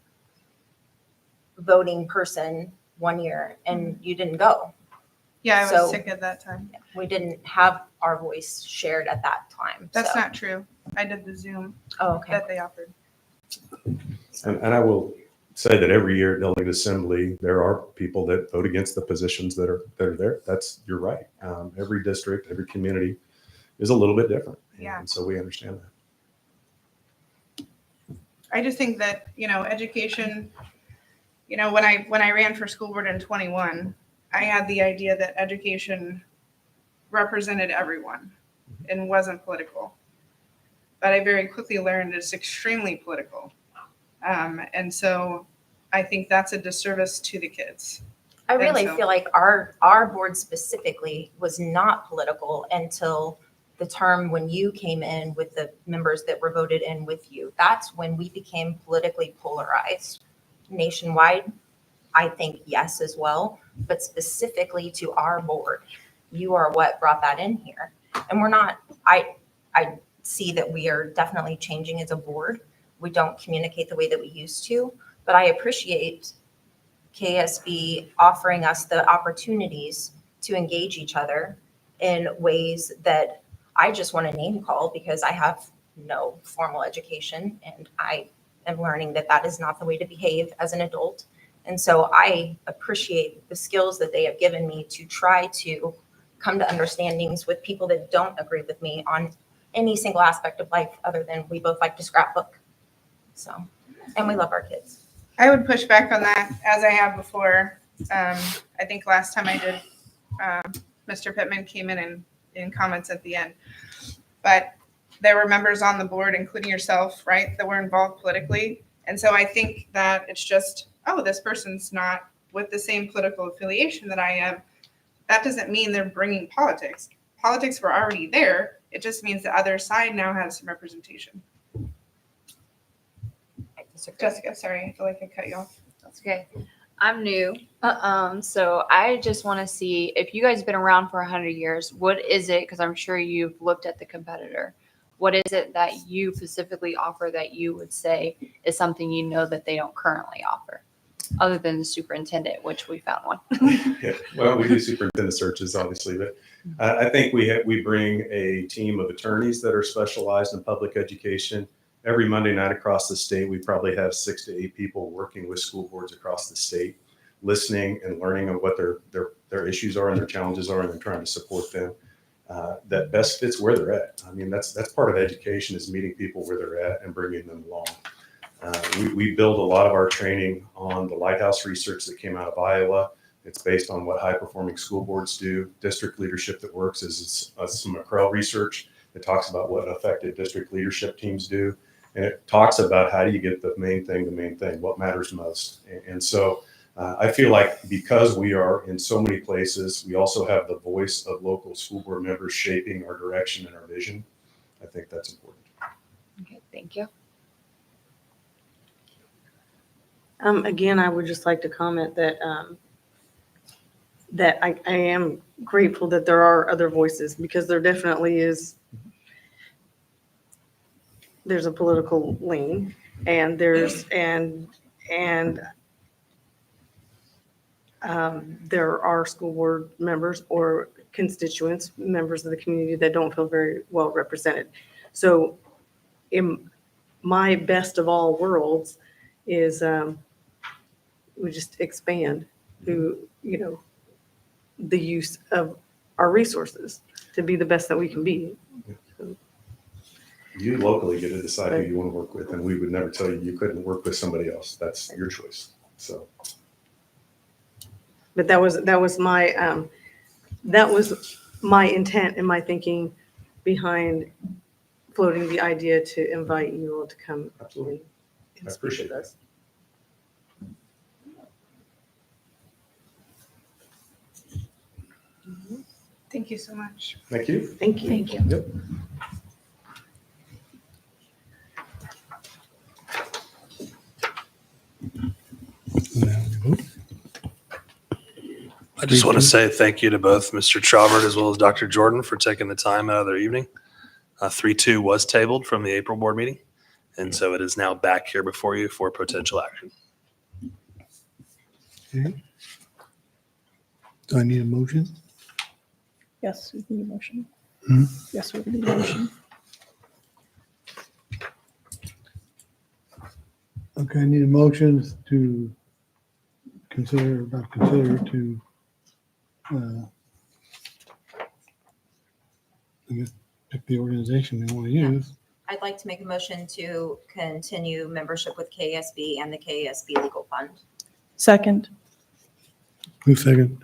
voting person one year and you didn't go. Yeah, I was So sick at that time. we didn't have our voice shared at that time. That's so. not true. I did the Zoom Oh, okay. that they offered. And I will say that every year at delegate assembly, there are people that vote against the positions that are there. That's, you're right. Every district, every community is a little bit different. Yeah. And so we understand that. I just think that, education, when I ran for school board in 21, I had the idea that education represented everyone and wasn't political. But I very quickly learned it's extremely political. And so I think that's a disservice to the kids. I really so. feel like our board specifically was not political until the term when you came in with the members that were voted in with you. That's when we became politically polarized. Nationwide, I think yes as well, but specifically to our board, you are what brought that in here. And we're not, I see that we are definitely changing as a board. We don't communicate the way that we used to, but I appreciate KSB offering us the opportunities to engage each other in ways that I just want to name call because I have no formal education and I am learning that that is not the way to behave as an adult. And so I appreciate the skills that they have given me to try to come to understandings with people that don't agree with me on any single aspect of life other than we both like to scrapbook. So, and we love our kids. I would push back on that as I have before. I think last time I did, Mr. Pittman came in comments at the end. But there were members on the board, including yourself, right, that were involved politically. And so I think that it's just, oh, this person's not with the same political affiliation that I am. That doesn't mean they're bringing politics. Politics were already there. It just means the other side now has some representation. Jessica, sorry, I feel like I cut you off. That's okay. I'm new. So I just want to see if you guys have been around for 100 years, what is it? Because I'm sure you've looked at the competitor. What is it that you specifically offer that you would say is something you know that they don't currently offer, other than the superintendent, which we found one? Yeah. Well, we do superintendent searches, obviously, but I think we bring a team of attorneys that are specialized in public education. Every Monday night across the state, we probably have 6 to 8 people working with school boards across the state, listening and learning on what their issues are and their challenges are, and then trying to support them that best fits where they're at. I mean, that's part of education, is meeting people where they're at and bringing them along. We build a lot of our training on the Lighthouse research that came out of Iowa. It's based on what high-performing school boards do. District Leadership That Works is some McCrell research that talks about what effective district leadership teams do. And it talks about how do you get the main thing, what matters most. And so I feel like because we are in so many places, we also have the voice of local school board members shaping our direction and our vision. I think that's important. Okay, thank you. Again, I would just like to comment that that I am grateful that there are other voices, because there definitely is. There's a political lean, and there's there are school board members or constituents, members of the community, that don't feel very well represented. So in my best of all worlds is we just expand the use of our resources to be the best that we can be. You locally get to decide who you want to work with, and we would never tell you you couldn't work with somebody else. That's your choice. So, but that was my intent and my thinking behind floating the idea to invite you all to come. Absolutely. I appreciate that. Thank you so much. Thank you. Thank you. Thank you. Yep. I just want to say thank you to both Mr. Chalbert as well as Dr. Jordan for taking the time out of their evening. 3-2 was tabled from the April board meeting, and so it is now back here before you for potential action. Okay. Do I need a motion? Yes, we need a motion. Hmm? Yes, we need a motion. Okay, I need a motion to consider, not consider, to, I guess, pick the organization they want to use. I'd like to make a motion to continue membership with KSB and the KSB Legal Fund. Second. Who's second?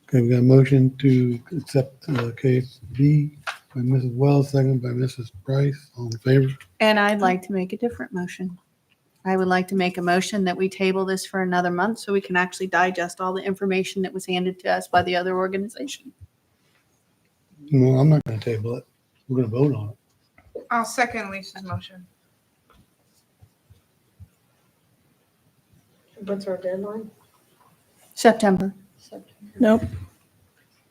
Okay, we got a motion to accept KSB by Mrs. Wells, second by Mrs. Price. All in favor? And I'd like to make a different motion. I would like to make a motion that we table this for another month so we can actually digest all the information that was handed to us by the other organization. No, I'm not going to table it. We're going to vote on it. I'll second Lisa's motion. What's our deadline? September. Nope.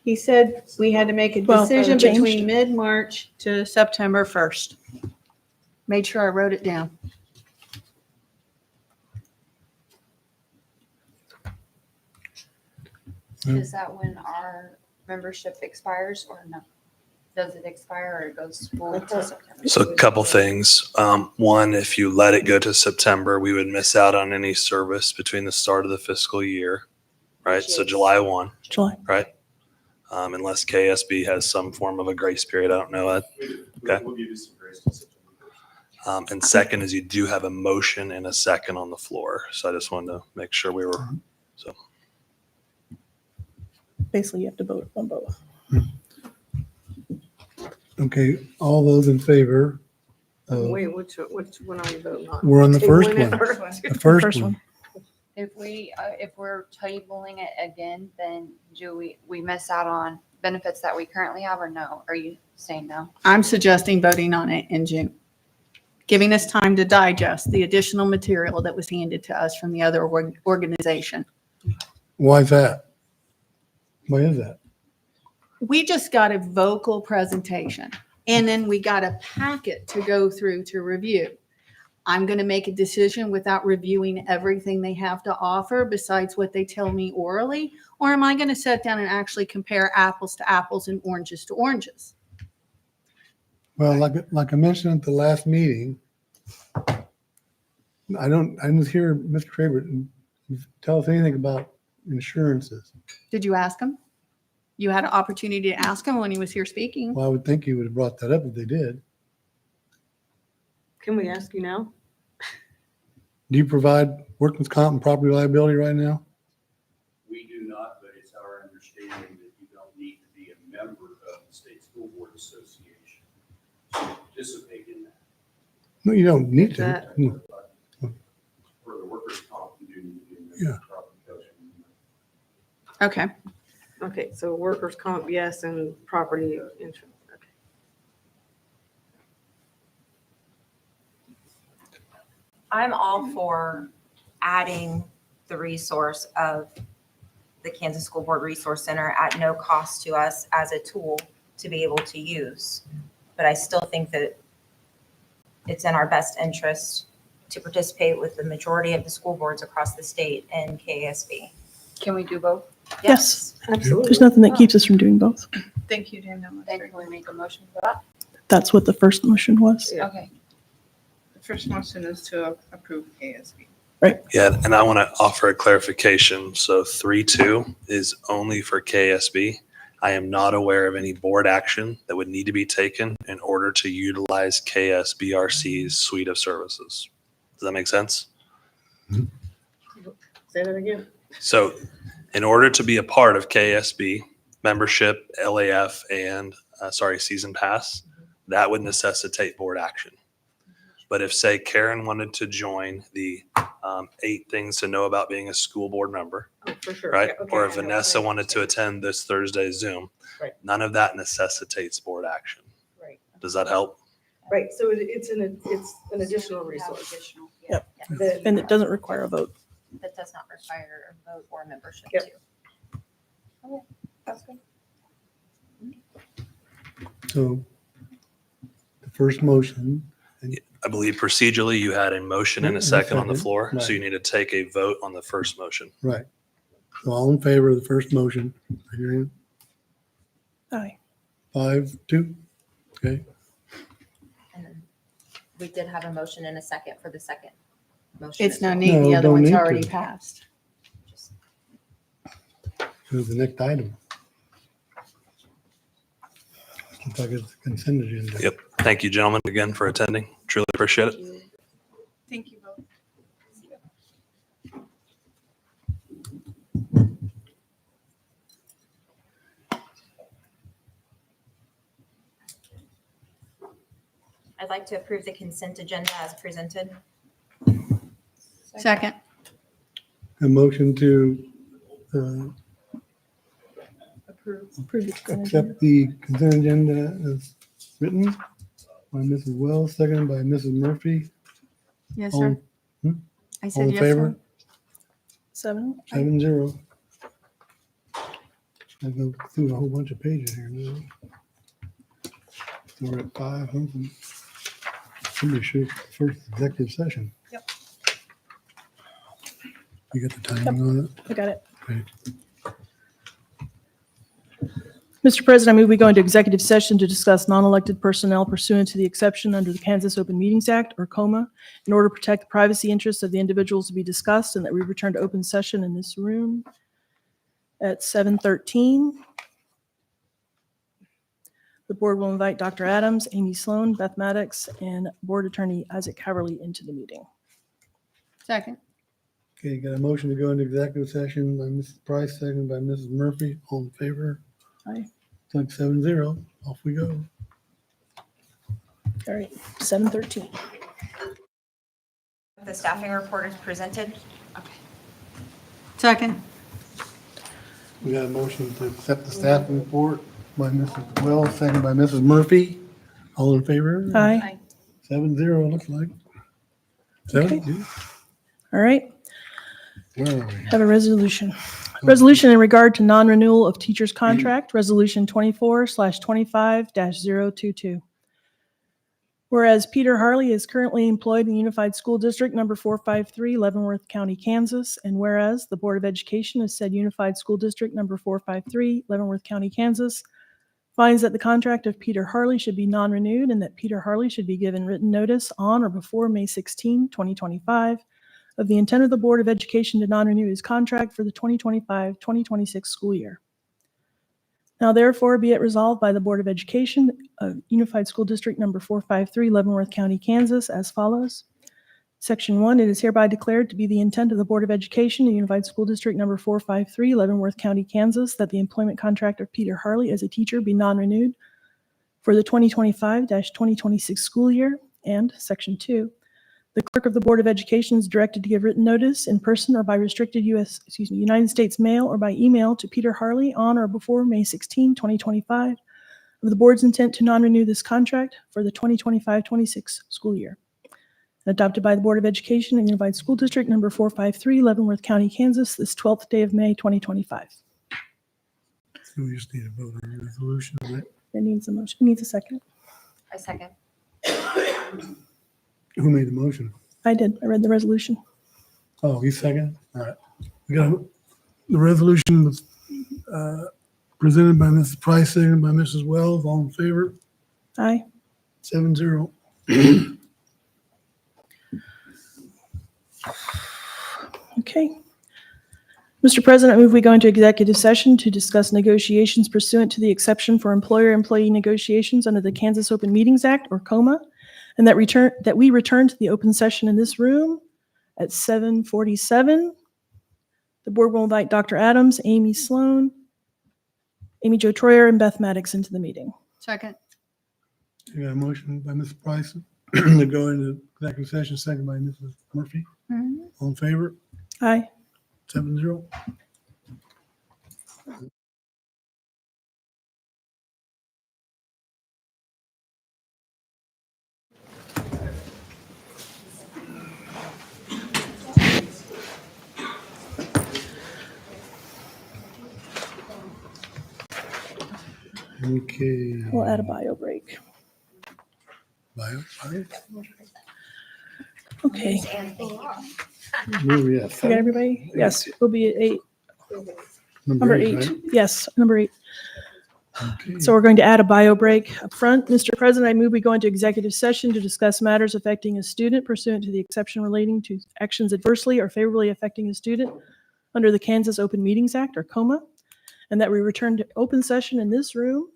He said we had to make a Well, decision changed. between mid-March to September 1st. Made sure I wrote it down. Is that when our membership expires or no? Does it expire or it goes full to September? So a couple things. One, if you let it go to September, we would miss out on any service between the start of the fiscal year, right? So July 1, July. right? Unless KSB has some form of a grace period. I don't know that. Okay. We'll give you some grace to September. And second is you do have a motion and a second on the floor. So I just wanted to make sure we were, so. Basically, you have to vote on both. Okay, all those in favor? Wait, which one are we voting on? We're on the first Tabling it one. first? The first one. If we're tabling it again, then do we miss out on benefits that we currently have or no? Are you saying no? I'm suggesting voting on it in June, giving us time to digest the additional material that was handed to us from the other organization. Why is that? Why is that? We just got a vocal presentation and then we got a packet to go through to review. I'm going to make a decision without reviewing everything they have to offer besides what they tell me orally, or am I going to sit down and actually compare apples to apples and oranges to oranges? Well, like I mentioned at the last meeting, I didn't hear Mr. Traber tell us anything about insurances. Did you ask him? You had an opportunity to ask him when he was here speaking. Well, I would think you would have brought that up if they did. Can we ask you now? Do you provide workman's comp and property liability right now? We do not, but it's our understanding that you don't need to be a member of the State School Board Association to participate in that. No, you don't need to. That- For the workers' comp, you do need to be a member Yeah. of the property code. Okay. Okay, so workers' comp, yes, and property insurance. Okay. I'm all for adding the resource of the Kansas School Board Resource Center at no cost to us as a tool to be able to use. But I still think that it's in our best interest to participate with the majority of the school boards across the state and KSB. Can we do both? Yes. Absolutely. There's nothing that keeps us from doing both. Thank you, Danielle. Then can we make a motion for that? That's what the first motion was. Yeah. Okay. The first motion is to approve KSB. Yeah, and I want to offer a clarification. So 3-2 is only for KSB. I am not aware of any board action that would need to be taken in order to utilize KSBRC's suite of services. Does that make sense? Say that again. So in order to be a part of KSB membership, LAF, and season pass, that would necessitate board action. But if, say, Karen wanted to join the 8 things to know about being a school board member, For sure. right? Yeah, okay, Or I if know. Vanessa wanted to attend this Thursday Zoom, Right. none of that necessitates board action. Right. Does that help? Right, so it's an additional resource. Yep, and it doesn't require a vote. That does not require a vote or membership Yep. too. Okay, that's good. So the first motion, I believe procedurally you had a motion and And a a second on the second, floor, so right. you need to take a vote on the first motion. right. So all in favor of the first motion, raise your hand. Aye. 5-2. Okay. And then we did have a motion and a second for the second motion. It's as no well. need, No, the other don't one's need already to. passed. To the next item. Looks like it's a consent agenda. Yep. Thank you, gentlemen, again for attending. Truly appreciate it. Thank you both. I'd like to approve the consent agenda as presented. Second. A motion to Approve the consent agenda. accept the consent agenda as written by Mrs. Wells, seconded by Mrs. Murphy. Yes, All- sir. hmm? I All said in yes, favor? sir. 7. 7-0. I go through a whole bunch of pages here now. So we're at 5 something. Somebody should first executive session. Yep. You got the timing on it? I got it. Okay. Mr. President, I move we go into executive session to discuss non-elected personnel pursuant to the exception under the Kansas Open Meetings Act, or COMA, in order to protect the privacy interests of the individuals to be discussed, and that we return to open session in this room at 7:13. The board will invite Dr. Adams, Amy Sloan, Beth Maddox, and Board Attorney Isaac Haverly into the meeting. Second. Okay, got a motion to go into executive session by Mrs. Price, seconded by Mrs. Murphy. All in favor? Aye. It's like 7-0. Off we go. All right, 7:13. The staffing report is presented. Second. We got a motion to accept the staff report by Mrs. Wells, seconded by Mrs. Murphy. All in favor? Aye. 7-0, looks like. Okay. 7? All right. Where are we? Have a resolution. Resolution in regard to non-renewal of teacher's contract, Resolution 24/25-022. Whereas Peter Harley is currently employed in Unified School District Number 453, Leavenworth County, Kansas, and whereas the Board of Education has said Unified School District Number 453, Leavenworth County, Kansas, finds that the contract of Peter Harley should be non-renewed and that Peter Harley should be given written notice on or before May 16, 2025, of the intent of the Board of Education to non-renew his contract for the 2025-2026 school year. Now therefore be it resolved by the Board of Education of Unified School District Number 453, Leavenworth County, Kansas, as follows. Section 1, it is hereby declared to be the intent of the Board of Education of Unified School District Number 453, Leavenworth County, Kansas, that the employment contract of Peter Harley as a teacher be non-renewed for the 2025-2026 school year. And Section 2, the clerk of the Board of Education is directed to give written notice in person or by restricted United States mail or by email to Peter Harley on or before May 16, 2025, of the board's intent to non-renew this contract for the 2025-26 school year. Adopted by the Board of Education in Unified School District Number 453, Leavenworth County, Kansas, this 12th day of May, 2025. So we just need to vote on the resolution, right? It needs a motion. It needs a second. A second. Who made the motion? I did. I read the resolution. Oh, you second? All right. We got, the resolution was presented by Mrs. Price, seconded by Mrs. Wells. All in favor? Aye. 7-0. Okay. Mr. President, I move we go into executive session to discuss negotiations pursuant to the exception for employer-employee negotiations under the Kansas Open Meetings Act, or COMA, and that we return to the open session in this room at 7:47. The board will invite Dr. Adams, Amy Sloan, Amy Jo Troyer, and Beth Maddox into the meeting. Second. You got a motion by Mrs. Price, to go into executive session, second by Mrs. Murphy. All in favor? Aye. 7-0. Okay. We'll add a bio break. Bio. Okay. Where we at? We got everybody? Yes, we'll be at 8. Number 8. right? Yes, number 8. Okay. So we're going to add a bio break up front. Mr. President, I move we go into executive session to discuss matters affecting a student pursuant to the exception relating to actions adversely or favorably affecting a student under the Kansas Open Meetings Act, or COMA, and that we return to open session in this room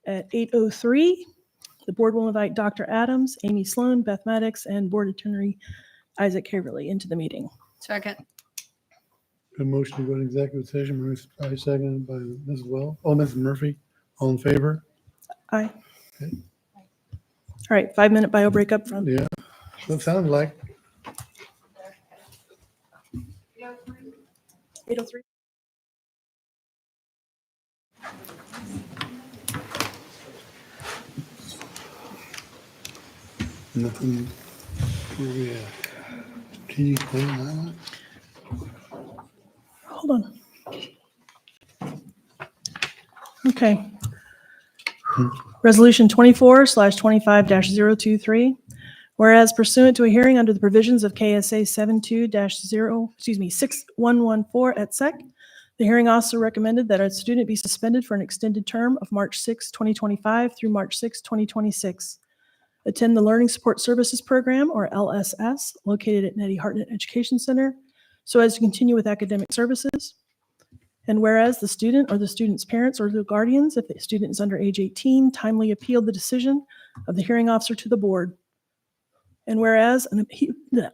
at 8:03. The board will invite Dr. Adams, Amy Sloan, Beth Maddox, and Board Attorney Isaac Haverly into the meeting. Second. A motion to go into executive session, Mrs. Price, seconded by Mrs. Wells. Oh, Mrs. Murphy. All in favor? Aye. Okay. All right, 5-minute bio break up front. Yeah. That sounds like. 8:03. Nothing. Where we at? Strategic plan, Hold on. Okay. Resolution 24/25-023. Whereas pursuant to a hearing under the provisions of KSA 6114 et sec, the hearing officer recommended that a student be suspended for an extended term of March 6, 2025 through March 6, 2026. Attend the Learning Support Services Program, or LSS, located at Nettie Hartnett Education Center, so as to continue with academic services. And whereas the student or the student's parents or the guardians, if the student is under age 18, timely appealed the decision of the hearing officer to the board. And whereas an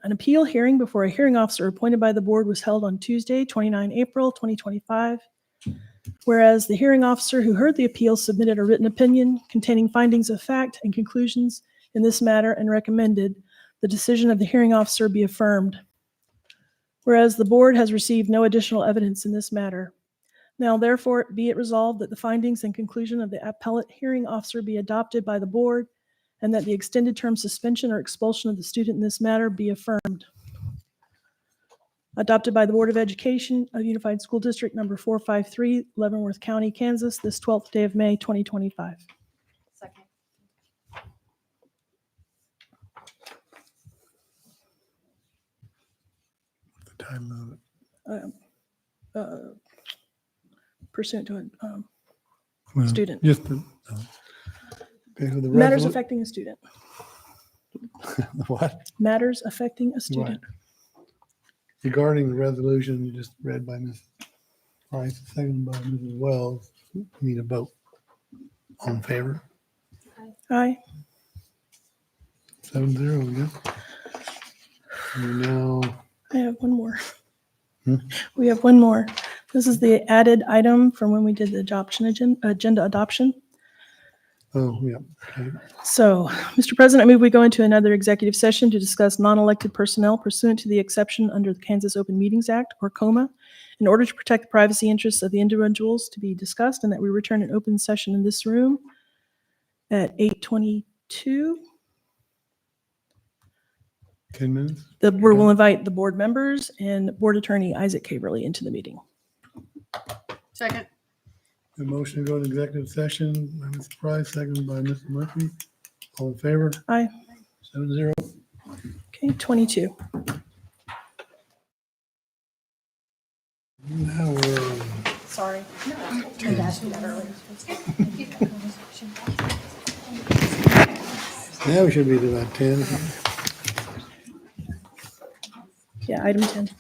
appeal hearing before a hearing officer appointed by the board was held on Tuesday, 29 April 2025. Whereas the hearing officer who heard the appeal submitted a written opinion containing findings of fact and conclusions in this matter and recommended the decision of the hearing officer be affirmed. Whereas the board has received no additional evidence in this matter. Now therefore be it resolved that the findings and conclusion of the appellate hearing officer be adopted by the board and that the extended term suspension or expulsion of the student in this matter be affirmed. Adopted by the Board of Education of Unified School District number 453, Leavenworth County, Kansas, this 12th day of May, 2025. Second. The title of it. Pursuant to a Well, student. Just the, okay, so the Matters resolu- affecting a student. What? Matters affecting a student. Regarding the resolution just read by Ms. Price, seconded by Mrs. Wells, we need a vote. All in favor? Aye. 7-0, yes. We now, I have one more. Hmm? We have one more. This is the added item from when we did the adoption agenda adoption. oh, yeah. Okay. So, Mr. President, I move we go into another executive session to discuss non-elected personnel pursuant to the exception under the Kansas Open Meetings Act, or COMA, in order to protect the privacy interests of the individuals to be discussed, and that we return an open session in this room at 8:22. 10 minutes? The board will invite the board members and Board Attorney Isaac Haverly into the meeting. Second. A motion to go into executive session by Ms. Price, seconded by Mr. Murphy. All in favor? Aye. 7-0. Okay, 22. Now we're, Sorry. now we should be to about 10. Yeah, item 10.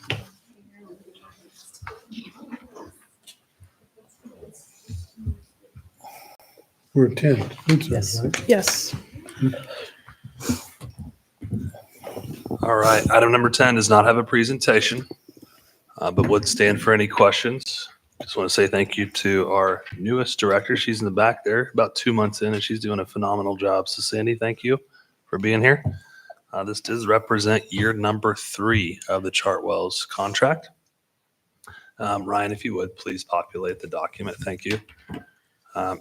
We're at 10. Food service, right? Yes. All right, item number 10 does not have a presentation, but would stand for any questions. Just want to say thank you to our newest director. She's in the back there, about 2 months in, and she's doing a phenomenal job. So Sandy, thank you for for being here. This does represent year number 3 of the Chartwell's contract. Ryan, if you would, please populate the document. Thank you.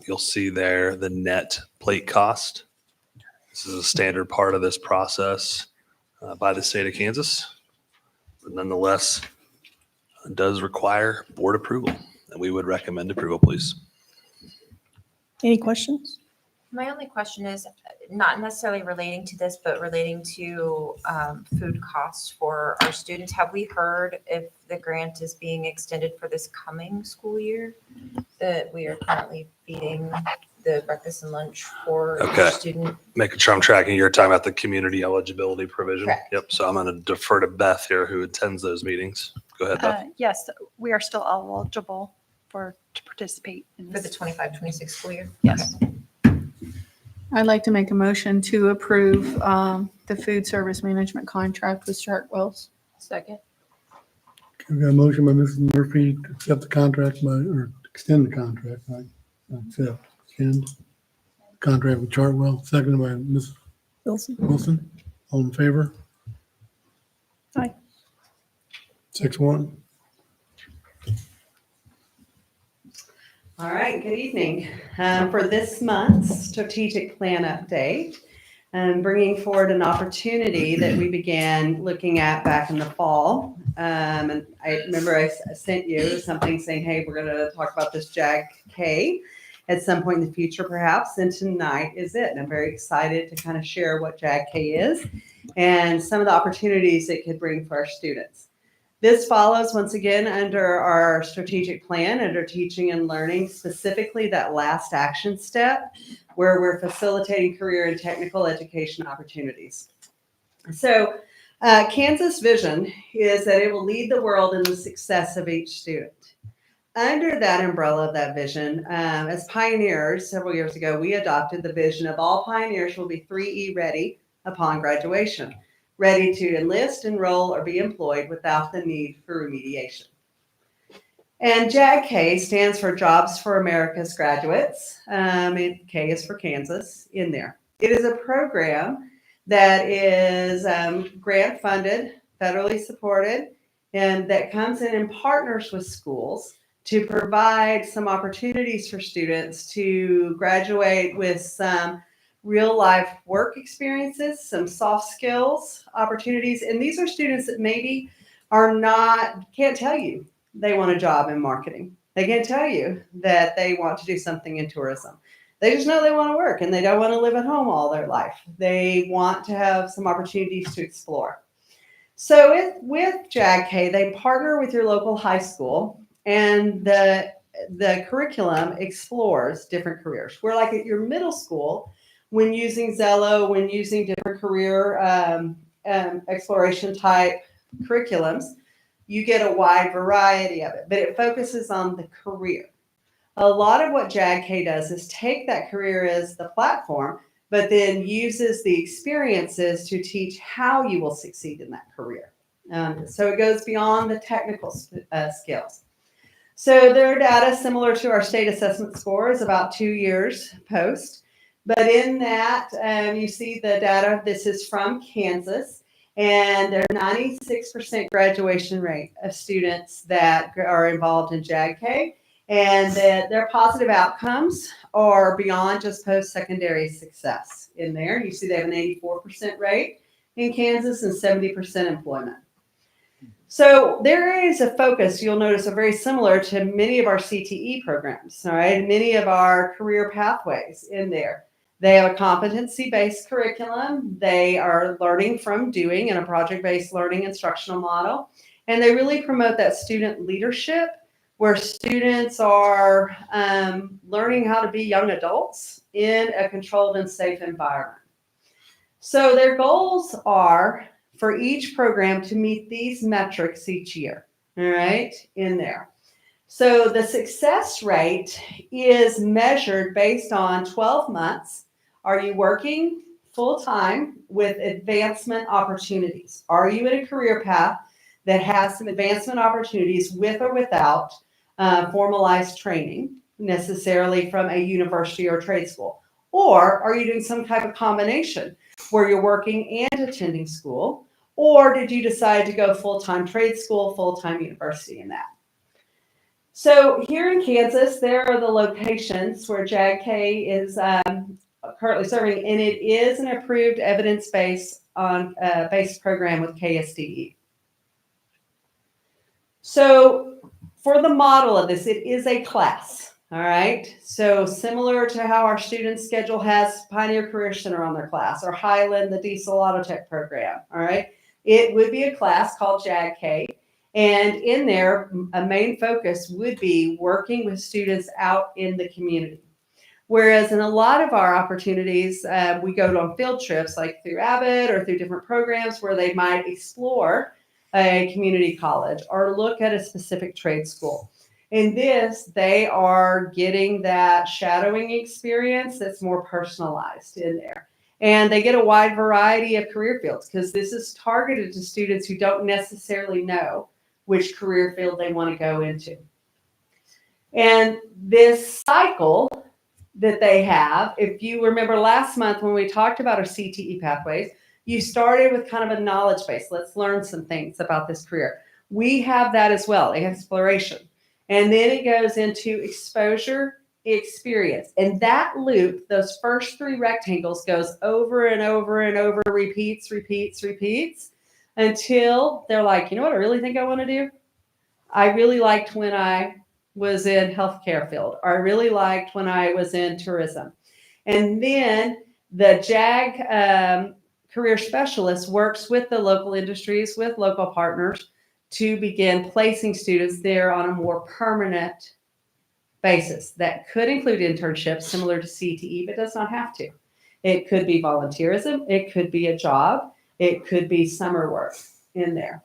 You'll see there the net plate cost. This is a standard part of this process by the state of Kansas, but nonetheless, it does require board approval, and we would recommend approval, please. Any questions? My only question is not necessarily relating to this, but relating to food costs for our students. Have we heard if the grant is being extended for this coming school year? That we are currently feeding the breakfast and lunch for Okay. each student? Making sure I'm tracking. You're talking about the community eligibility provision. Correct. Yep. So I'm going to defer to Beth here, who attends those meetings. Go ahead, Beth. Yes, we are still eligible to participate in For the this. 25-26 school year? Yes. I'd like to make a motion to approve the food service management contract with Chartwell's. Second. We've got a motion by Mrs. Murphy to accept the contract or extend the contract, right? Extend contract with Chartwell, seconded by Mrs. Wilson. All in favor? Aye. 6-1. All right, good evening. For this month's strategic plan update, I'm bringing forward an opportunity that we began looking at back in the fall. And I remember I sent you something saying, hey, we're going to talk about this JAG-K at some point in the future, perhaps. And tonight is it. And I'm very excited to kind of share what JAG-K is and some of the opportunities it could bring for our students. This follows, once again, under our strategic plan, under teaching and learning, specifically that last action step where we're facilitating career and technical education opportunities. So Kansas' vision is that it will lead the world in the success of each student. Under that umbrella of that vision, as pioneers several years ago, we adopted the vision of all pioneers will be 3E ready upon graduation. Ready to enlist, enroll, or be employed without the need for remediation. And JAG-K stands for Jobs for America's Graduates. K is for Kansas in there. It is a program that is grant funded, federally supported, and that comes in partners with schools to provide some opportunities for students to graduate with some real life work experiences, some soft skills opportunities. And these are students that maybe can't tell you they want a job in marketing. They can't tell you that they want to do something in tourism. They just know they want to work and they don't want to live at home all their life. They want to have some opportunities to explore. So with JAG-K, they partner with your local high school, and the curriculum explores different careers. Where like at your middle school, when using Zello, when using different career exploration type curriculums, you get a wide variety of it, but it focuses on the career. A lot of what JAG-K does is take that career as the platform, but then uses the experiences to teach how you will succeed in that career. So it goes beyond the technical skills. So their data, similar to our state assessment score, is about 2 years post. But in that, you see the data. This is from Kansas, and their 96% graduation rate of students that are involved in JAG-K, and that their positive outcomes are beyond just post-secondary success in there. You see they have an 84% rate in Kansas and 70% employment. So their areas of focus, you'll notice, are very similar to many of our CTE programs, all right? Many of our career pathways in there. They have a competency-based curriculum. They are learning from doing in a project-based learning instructional model. And they really promote that student leadership where students are learning how to be young adults in a controlled and safe environment. So their goals are for each program to meet these metrics each year, all right, in there. So the success rate is measured based on 12 months. Are you working full-time with advancement opportunities? Are you in a career path that has some advancement opportunities with or without formalized training, necessarily from a university or trade school? Or are you doing some type of combination where you're working and attending school? Or did you decide to go full-time trade school, full-time university in that? So here in Kansas, there are the locations where JAGK is currently serving, and it is an approved evidence-based based program with KSDE. So for the model of this, it is a class, all right? So similar to how our student schedule has Pioneer Career Center on their class, or Highland, the Diesel Auto Tech program, all right? It would be a class called JAGK. And in there, a main focus would be working with students out in the community. Whereas in a lot of our opportunities, we go on field trips like through Abbott or through different programs where they might explore a community college or look at a specific trade school. In this, they are getting that shadowing experience that's more personalized in there. And they get a wide variety of career fields because this is targeted to students who don't necessarily know which career field they want to go into. And this cycle that they have, if you remember last month when we talked about our CTE pathways, you started with kind of a knowledge base. Let's learn some things about this career. We have that as well, exploration. And then it goes into exposure, experience. And that loop, those first three rectangles, goes over and over and over, repeats, until they're like, you know what I really think I want to do? I really liked when I was in healthcare field, or I really liked when I was in tourism. And then the JAG career specialist works with the local industries, with local partners to begin placing students there on a more permanent basis. That could include internships similar to CTE, but does not have to. It could be volunteerism. It could be a job. It could be summer work in there.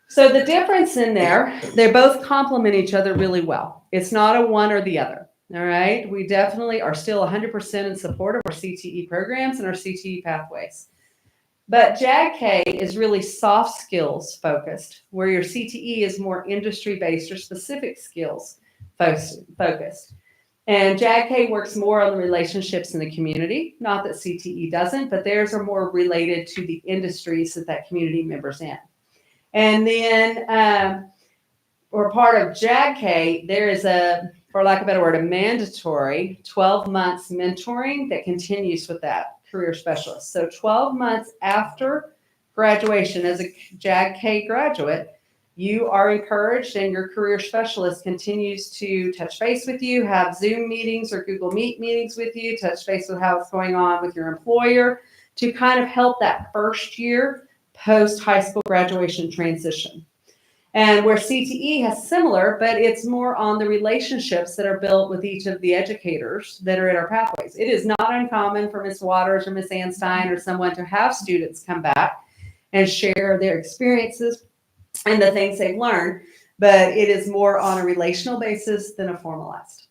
So the difference in there, they both complement each other really well. It's not a one or the other. All right. We definitely are still 100% in support of our CTE programs and our CTE pathways. But JAGK is really soft skills focused, where your CTE is more industry-based or specific skills focused. And JAGK works more on the relationships in the community. Not that CTE doesn't, but theirs are more related to the industries that community member's in. And then, or part of JAGK, there is for lack of a better word, a mandatory 12 months mentoring that continues with that career specialist. So 12 months after graduation as a JAGK graduate, you are encouraged and your career specialist continues to touch base with you, have Zoom meetings or Google Meet meetings with you, touch base with how it's going on with your employer to kind of help that first year post high school graduation transition. And where CTE has similar, but it's more on the relationships that are built with each of the educators that are in our pathways. It is not uncommon for Ms. Waters or Ms. Anstein or someone to have students come back and share their experiences and the things they've learned, but it is more on a relational basis than a formalized.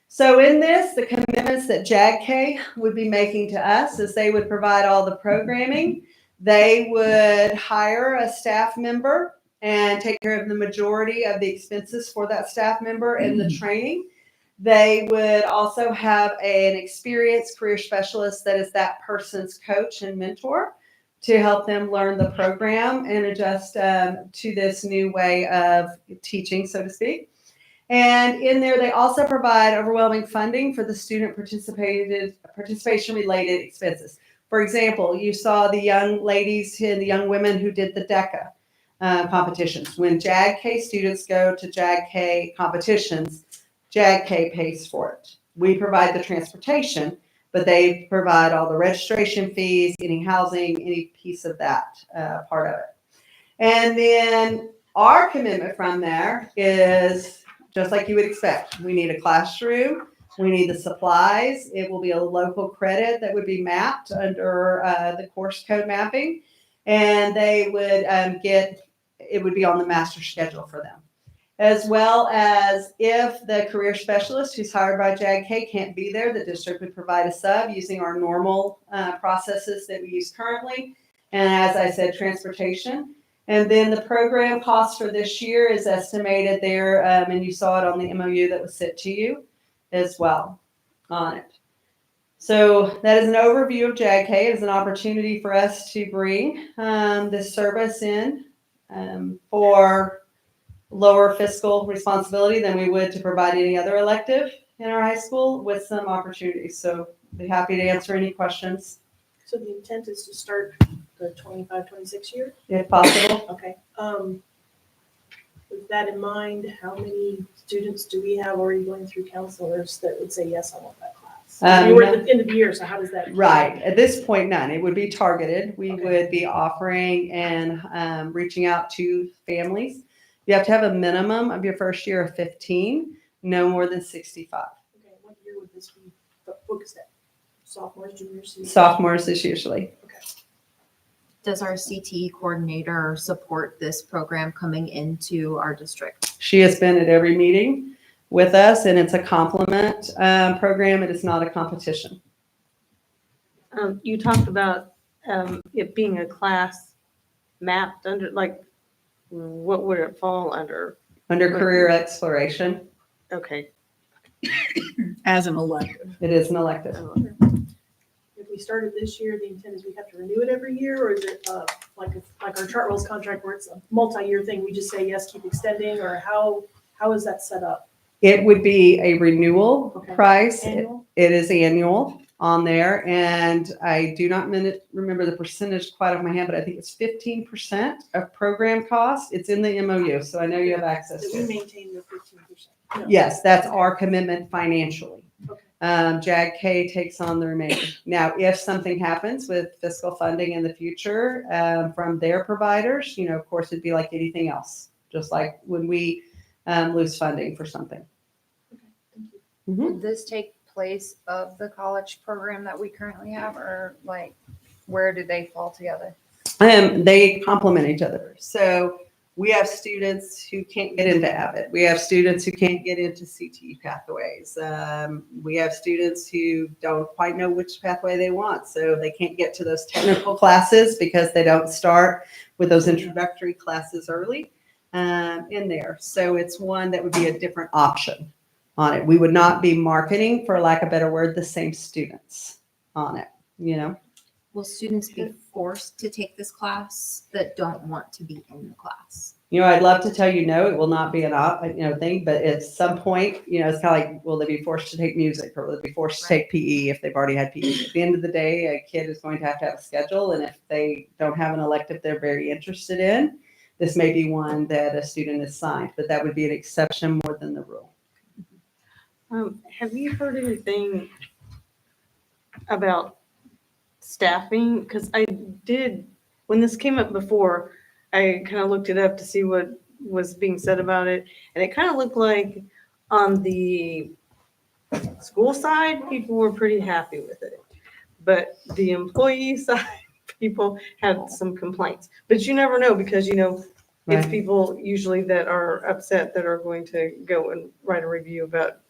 So in this, the commitments that JAGK would be making to us is they would provide all the programming. They would hire a staff member and take care of the majority of the expenses for that staff member and the training. They would also have an experienced career specialist that is that person's coach and mentor to help them learn the program and adjust to this new way of teaching, so to speak. And in there, they also provide overwhelming funding for the student participation-related expenses. For example, you saw the young ladies and the young women who did the DECA competitions. When JAGK students go to JAGK competitions, JAGK pays for it. We provide the transportation, but they provide all the registration fees, any housing, any piece of that part of it. And then our commitment from there is just like you would expect. We need a classroom. We need the supplies. It will be a local credit that would be mapped under the course code mapping. And they would it would be on the master schedule for them. As well as if the career specialist who's hired by JAGK can't be there, the district would provide a sub using our normal processes that we use currently. And as I said, transportation. And then the program cost for this year is estimated there, and you saw it on the MOU that was sent to you as well on it. So that is an overview of JAGK. It is an opportunity for us to bring this service in for lower fiscal responsibility than we would to provide any other elective in our high school with some opportunities. So be happy to answer any questions So the intent is to start the 25-26 year? if possible. Okay. With that in mind, how many students do we have already going through counselors that would say, yes, I want that class? I mean, we're at the end of the year, so how does that? Right. At this point, none. It would be targeted. We Okay. would be offering and reaching out to families. You have to have a minimum of your first year of 15, no more than 65. Okay, what year would this be focused at? Sophomores, juniors? seniors? Sophomores is usually. Does our CTE coordinator support this program coming into our district? She has been at every meeting with us, and it's a complement program. It is not a competition. You talked about it being a class mapped under, like, what would it fall under? Under career exploration. Okay. As an elective. It is an elective. If we started this year, the intent is we have to renew it every year, or is it like our Chartwell's contract where it's a multi-year thing? We just say, yes, keep extending, or how is that set up? It would be a renewal price. Annual? It is annual on there. And I do not remember the percentage quite off my hand, but I think it's 15% of program cost. It's in the MOU, so I know you have access So to we it. maintain the 15%? No. Yes, that's our commitment financially. JAGK takes on the remainder. Now, if something happens with fiscal funding in the future from their providers, of course, it'd be like anything else, just like when we lose funding for something. Would this take place of the college program that we currently have, or like, where do they fall together? They complement each other. So we have students who can't get into Abbott. We have students who can't get into CTE pathways. We have students who don't quite know which pathway they want. So they can't get to those technical classes because they don't start with those introductory classes early in there. So it's one that would be a different option on it. We would not be marketing, for lack of a better word, the same students on it, Will students be forced to take this class that don't want to be in the class? I'd love to tell you no, it will not be an thing, but at some point, it's kind of like, will they be forced to take music, or will they be forced to take PE if they've already had PE? At the end of the day, a kid is going to have a schedule, and if they don't have an elective they're very interested in, this may be one that a student is signed, but that would be an exception more than the rule. Have you heard anything about staffing? Because I did, when this came up before, I kind of looked it up to see what was being said about it. And it kind of looked like on the school side, people were pretty happy with it. But the employee side, people had some complaints. But you never know, because, it's Right. people usually that are upset that are going to go and write a review about,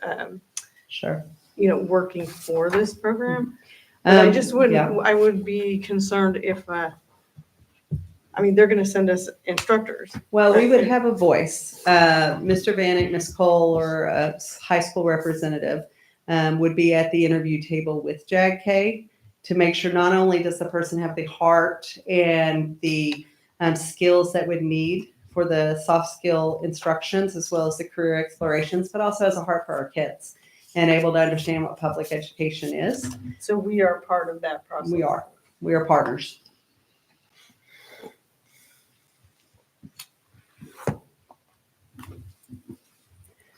Sure. working for this program. But I just wouldn't, yeah. I would be concerned if, they're going to send us instructors. Well, we would have a voice. Mr. Vanek, Ms. Cole, or a high school representative would be at the interview table with JAGK to make sure not only does the person have the heart and the skills that would need for the soft skill instructions as well as the career explorations, but also has a heart for our kids and able to understand what public education is. So we are part of that process. We are. We are partners.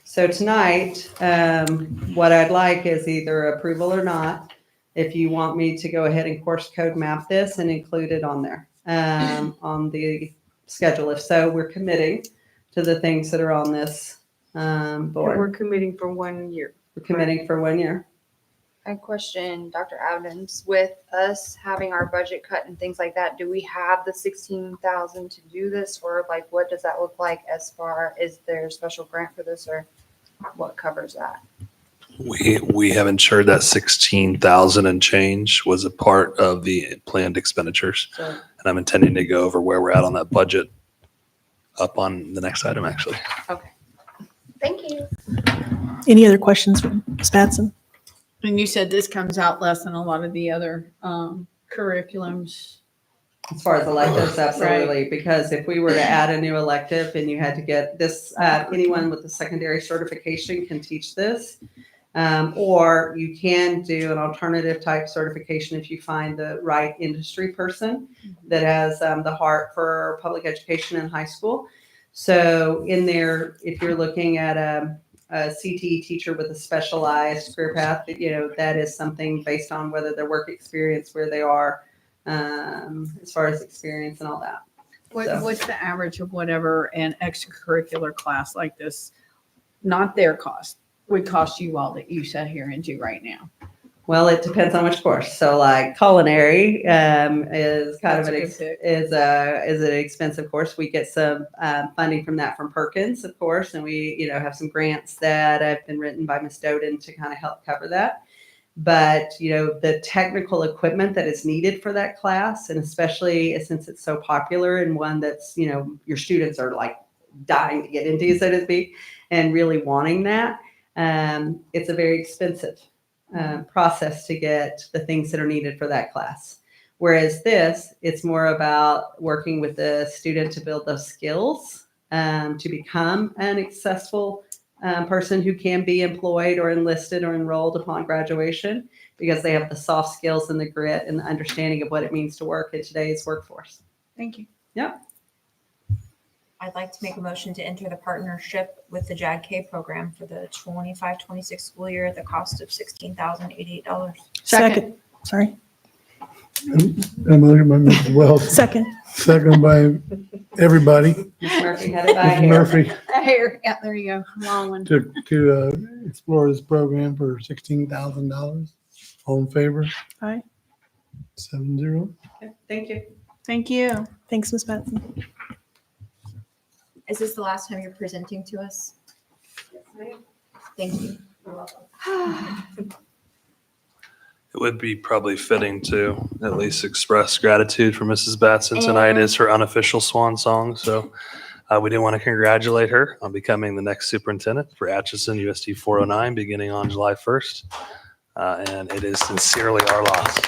So tonight, what I'd like is either approval or not. If you want me to go ahead and course code map this and include it on there, on the schedule. If so, we're committing to the things that are on this And board. we're committing for 1 year. We're committing for 1 year. I question Dr. Adams, with us having our budget cut and things like that, do we have the 16,000 to do this, or like, what does that look like as far, is there a special grant for this, or what covers that? We have ensured that 16,000 and change was a part of the planned expenditures. And I'm intending to go over where we're at on that budget up on the next item, actually. Okay. Thank you. Any other questions from Ms. Batson? And you said this comes out less than a lot of the other curriculums. As far as electives, absolutely, because if we were to add a new elective and you had to get this, anyone with a secondary certification can teach this. Or you can do an alternative type certification if you find the right industry person that has the heart for public education in high school. So in there, if you're looking at a CTE teacher with a specialized career path, that is something based on whether their work experience, where they are, as far as experience and all that. What's the average of whatever an extracurricular class like this, not their cost, would cost you all that you sat here and do right now? Well, it depends on which course. So like culinary is kind of is an expensive course. We get some funding from that from Perkins, of course, and we have some grants that have been written by Ms. Doden to kind of help cover that. But the technical equipment that is needed for that class, and especially since it's so popular and one that's your students are like dying to get into, so to speak, and really wanting that, it's a very expensive process to get the things that are needed for that class. Whereas this, it's more about working with the student to build those skills to become an successful person who can be employed or enlisted or enrolled upon graduation, because they have the soft skills and the grit and the understanding of what it means to work in today's workforce. Thank you. Yep. I'd like to make a motion to enter the partnership with the JAG-K program for the 25-26 school year at the cost of $16,088. Second. Sorry. A motion by Mrs. Wells. Second. Second by everybody. Ms. Murphy had it by Mrs. hair. Murphy Here, yeah, there you go. Long one. to explore this program for $16,000. All in favor? Aye. 7-0. Okay, thank you. Thank you. Thanks, Ms. Batson. Is this the last time you're presenting to us? Yes, ma'am. Thank you. You're welcome. It would be probably fitting to at least express gratitude for Mrs. Batson tonight as her unofficial swan song. So we do want to congratulate her on becoming the next superintendent for Atchison USD 409 beginning on July 1st. And it is sincerely our loss.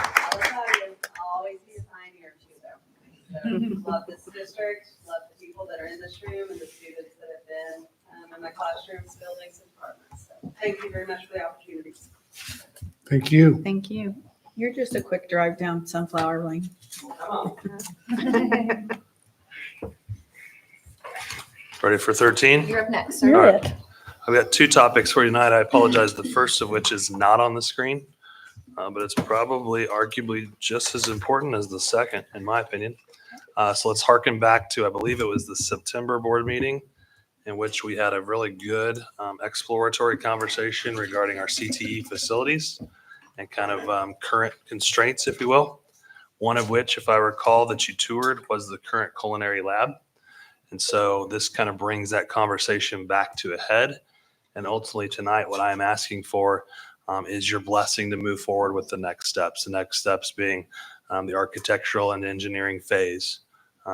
I'll tell you, I'll always be a pioneer too, though. So love this district, love the people that are in this room and the students that have been in my classrooms, buildings, and departments. So thank you very much for the opportunity. Thank you. Thank you. You're just a quick drive down Sunflower Lane. Come on. Ready for 13? You're up next, You're sir. All right. it. I've got two topics for you tonight. I apologize. The first of which is not on the screen, but it's probably arguably just as important as the second, in my opinion. So let's harken back to, I believe it was the September board meeting in which we had a really good exploratory conversation regarding our CTE facilities and kind of current constraints, if you will. One of which, if I recall, that you toured was the current culinary lab. And so this kind of brings that conversation back to a head. And ultimately tonight, what I'm asking for is your blessing to move forward with the next steps. The next steps being the architectural and engineering phase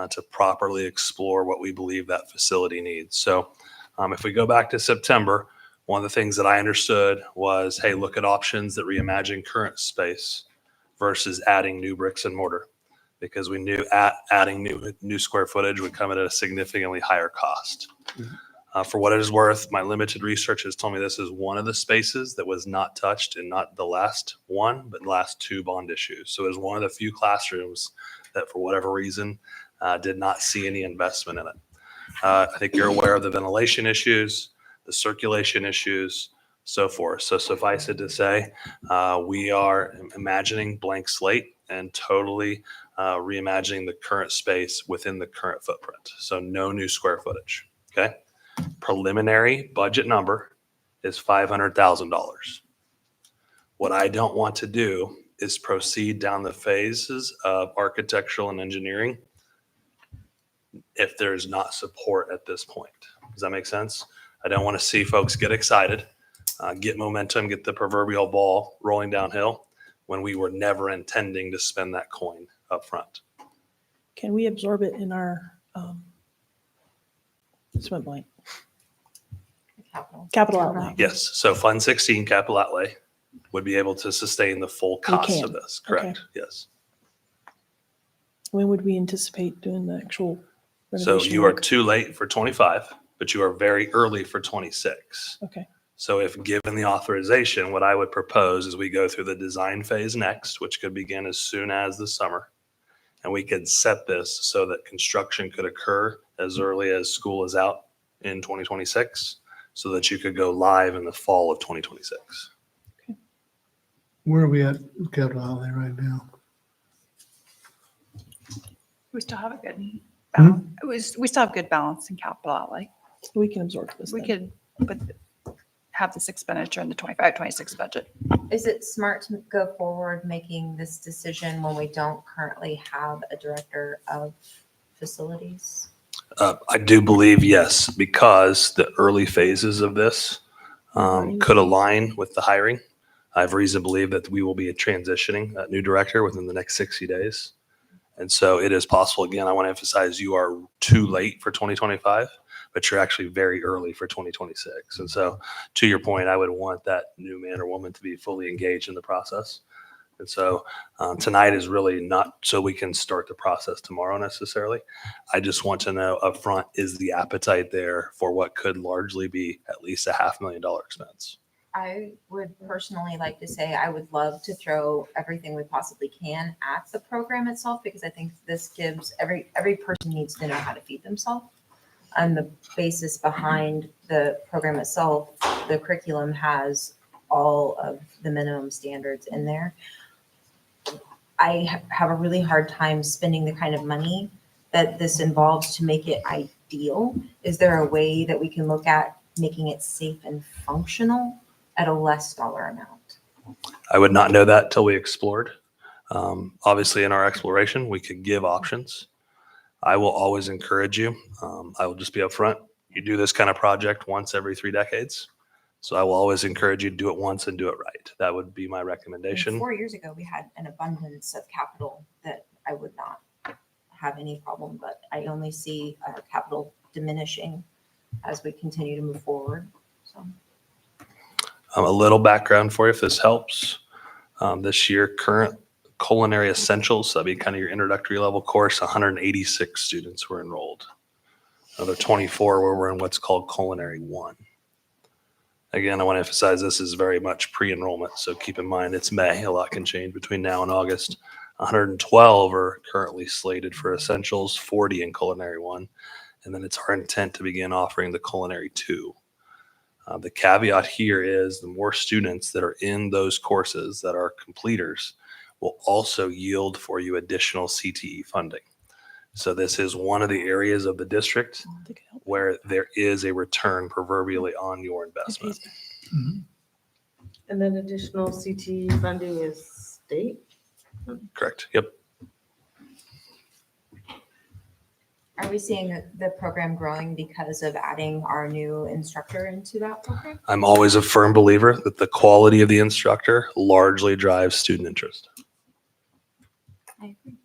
to properly explore what we believe that facility needs. So if we go back to September, one of the things that I understood was, hey, look at options that reimagine current space versus adding new bricks and mortar, because we knew adding new square footage would come at a significantly higher cost. For what it is worth, my limited research has told me this is one of the spaces that was not touched in not the last one, but the last two bond issues. So it was one of the few classrooms that, for whatever reason, did not see any investment in it. I think you're aware of the ventilation issues, the circulation issues, so forth. So suffice it to say, we are imagining blank slate and totally reimagining the current space within the current footprint. So no new square footage, okay? Preliminary budget number is $500,000. What I don't want to do is proceed down the phases of architectural and engineering if there's not support at this point. Does that make sense? I don't want to see folks get excited, get momentum, get the proverbial ball rolling downhill when we were never intending to spend that coin up front. Can we absorb it in our swim blank? Capital outlay. Yes, so Fund 16 capital outlay would be able to sustain the full cost can. of this, Okay. correct? Yes. When would we anticipate doing the actual So renovation you are work? too late for 25, but you are very early for 26. Okay. So if given the authorization, what I would propose is we go through the design phase next, which could begin as soon as the summer. And we could set this so that construction could occur as early as school is out in 2026, so that you could go live in the fall of 2026. Where are we at with capital outlay right now? We still have a good Hmm? balance. We still have good balance in capital outlay. We can absorb this. We then. could have this expenditure in the 25-26 budget. Is it smart to go forward making this decision when we don't currently have a director of facilities? I do believe yes, because the early phases of this could align with the hiring. I have reason to believe that we will be transitioning a new director within the next 60 days. And so it is possible, again, I want to emphasize you are too late for 2025, but you're actually very early for 2026. And so to your point, I would want that new man or woman to be fully engaged in the process. And so tonight is really not so we can start the process tomorrow necessarily. I just want to know upfront, is the appetite there for what could largely be at least $500,000 expense? I would personally like to say I would love to throw everything we possibly can at the program itself, because I think this gives every person needs to know how to feed themselves. And the basis behind the program itself, the curriculum has all of the minimum standards in there. I have a really hard time spending the kind of money that this involves to make it ideal. Is there a way that we can look at making it safe and functional at a less dollar amount? I would not know that till we explored. Obviously, in our exploration, we could give options. I will always encourage you. I will just be upfront. You do this kind of project once every 3 decades. So I will always encourage you to do it once and do it right. That would be my recommendation. 4 years ago, we had an abundance of capital that I would not have any problem, but I only see our capital diminishing as we continue to move forward. So. A little background for you, if this helps. This year, current culinary essentials, that'd be kind of your introductory level course, 186 students were enrolled. Another 24 were in what's called culinary 1. Again, I want to emphasize this is very much pre-enrollment, so keep in mind it's May. A lot can change between now and August. 112 are currently slated for essentials, 40 in culinary 1, and then it's our intent to begin offering the culinary 2. The caveat here is the more students that are in those courses that are completers will also yield for you additional CTE funding. So this is one of the areas of the district where there is a return proverbially on your investment. And then additional CT funding is state? Correct. Yep. Are we seeing the program growing because of adding our new instructor into that program? I'm always a firm believer that the quality of the instructor largely drives student interest. I agree.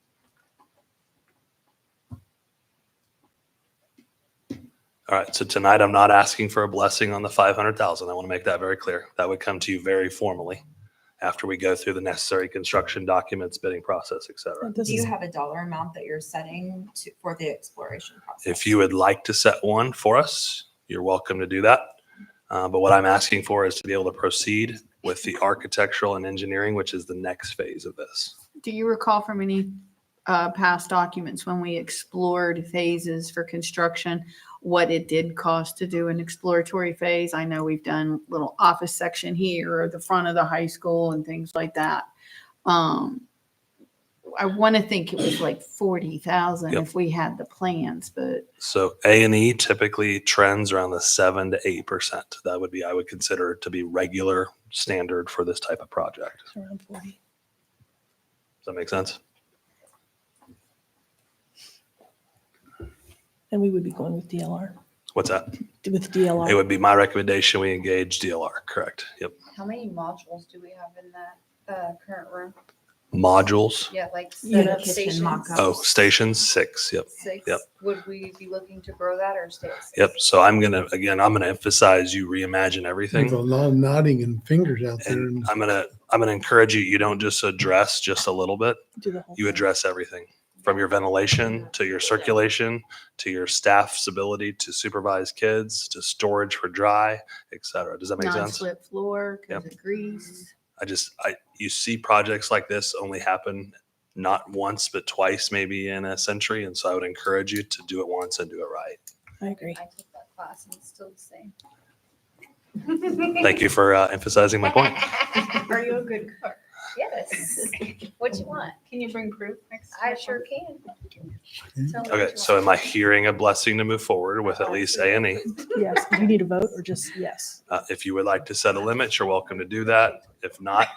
All right, so tonight I'm not asking for a blessing on the 500,000. I want to make that very clear. That would come to you very formally after we go through the necessary construction documents, bidding process, et cetera. Do you have a dollar amount that you're setting for the exploration process? If you would like to set one for us, you're welcome to do that. But what I'm asking for is to be able to proceed with the architectural and engineering, which is the next phase of this. Do you recall from any past documents when we explored phases for construction, what it did cost to do an exploratory phase? I know we've done little office section here or the front of the high school and things like that. I want to think it was like 40,000 Yep. if we had the plans, but So A&E typically trends around the 7 to 8%. That would be, I would consider to be regular standard for this type of project. It's around 40. Does that make sense? And we would be going with DLR. What's that? With DLR. It would be my recommendation we engage DLR, correct? Yep. How many modules do we have in that current room? modules. Yeah, like Yeah, setup kitchen stations. mock-up. Oh, stations, 6. Yep. 6. Yep. Would we be looking to grow that or stay at 6? Yep. So I'm gonna emphasize you reimagine There's everything. a lot of nodding and fingers out there. And I'm gonna encourage you. You don't just address just a little bit. Do the whole You thing. address everything from your ventilation to your circulation to your staff's ability to supervise kids to storage for dry, etc. Does that make sense? Non-slip floor because of grease. You see projects like this only happen not once but twice maybe in a century, and so I would encourage you to do it once and do it right. I agree. I took that class and it's still the same. Thank you for emphasizing my point. Are you a good cook? Yes. What you want? Can you bring proof next time? I sure can. Tell me what Okay, you so want. am I hearing a blessing to move forward with at least A&E? Yes. Do you need a vote or just yes? If you would like to set a limit, you're welcome to do that. If not,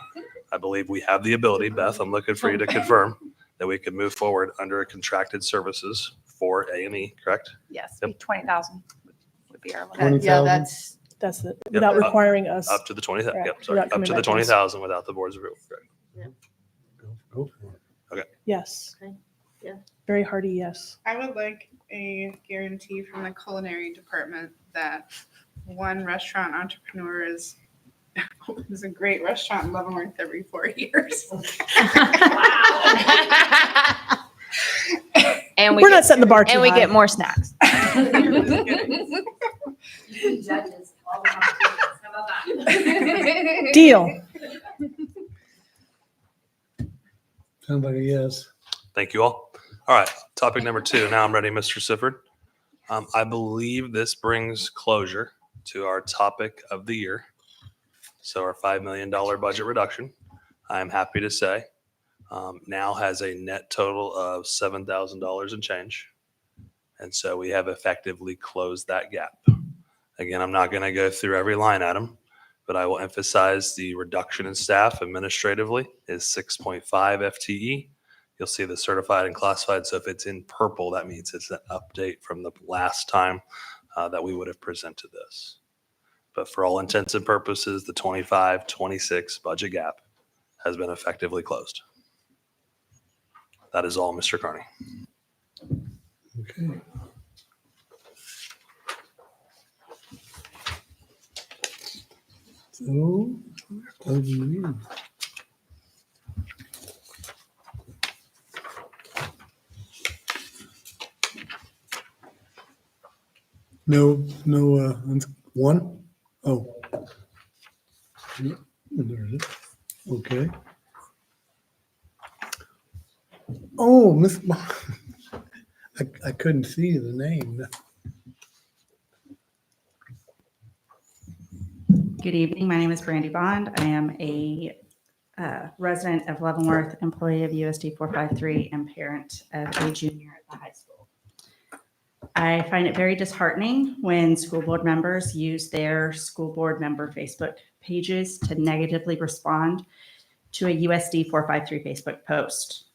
I believe we have the ability, Beth, I'm looking for you to confirm that we can move forward under a contracted services for A&E, correct? Yes, Yep. 20,000 would be our limit. 20,000? Yeah, that's That's the, Yep, without up- requiring us. Up to the 20,000, Right, yep, sorry, without up coming to the back to us. 20,000 without the board's approval, correct? Go for it. Yes. Okay, yeah. Very hearty yes. I would like a guarantee from the culinary department that one restaurant entrepreneur opens a great restaurant in Leavenworth every 4 years. And We're not setting the bar too and we high. get more snacks. Deal. Sounds like a yes. Thank you all. All right, topic number 2. Now I'm ready, Mr. Sifford. I believe this brings closure to our topic of the year. So our $5 million budget reduction, I'm happy to say, now has a net total of $7,000 and change. And so we have effectively closed that gap. Again, I'm not going to go through every line item, but I will emphasize the reduction in staff administratively is 6.5 FTE. You'll see the certified and classified. So if it's in purple, that means it's an update from the last time that we would have presented this. But for all intents and purposes, the 25-26 budget gap has been effectively closed. That is all, Mr. Carney. Okay. So, closing the meeting. No, one? Oh. Yep, there's it. Okay. Oh, Miss, I couldn't see the name. Good evening. My name is Brandy Bond. I am a resident of Leavenworth, employee of USD 453, and parent of a junior at the high school. I find it very disheartening when school board members use their school board member Facebook pages to negatively respond to a USD 453 Facebook post.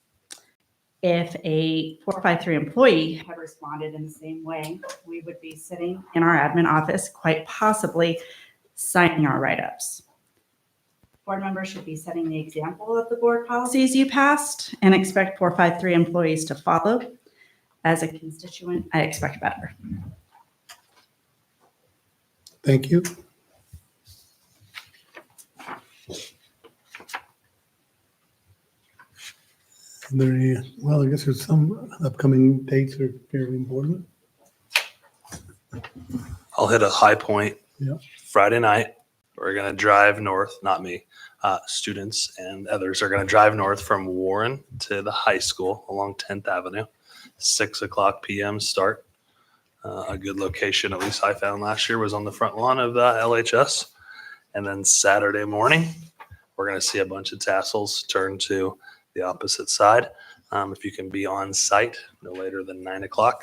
If a 453 employee had responded in the same way, we would be sitting in our admin office, quite possibly signing our write-ups. Board members should be setting the example of the board policies you passed and expect 453 employees to follow. As a constituent, I expect better. Thank you. Are there any, well, I guess there's some upcoming dates that are fairly important. I'll hit a high point. Yeah. Friday night, we're going to drive north, not me, students and others are going to drive north from Warren to the high school along 10th Avenue, 6:00 p.m. start. A good location, at least I found last year, was on the front lawn of the LHS. And then Saturday morning, we're going to see a bunch of tassels turn to the opposite side. If you can be on site no later than 9:00,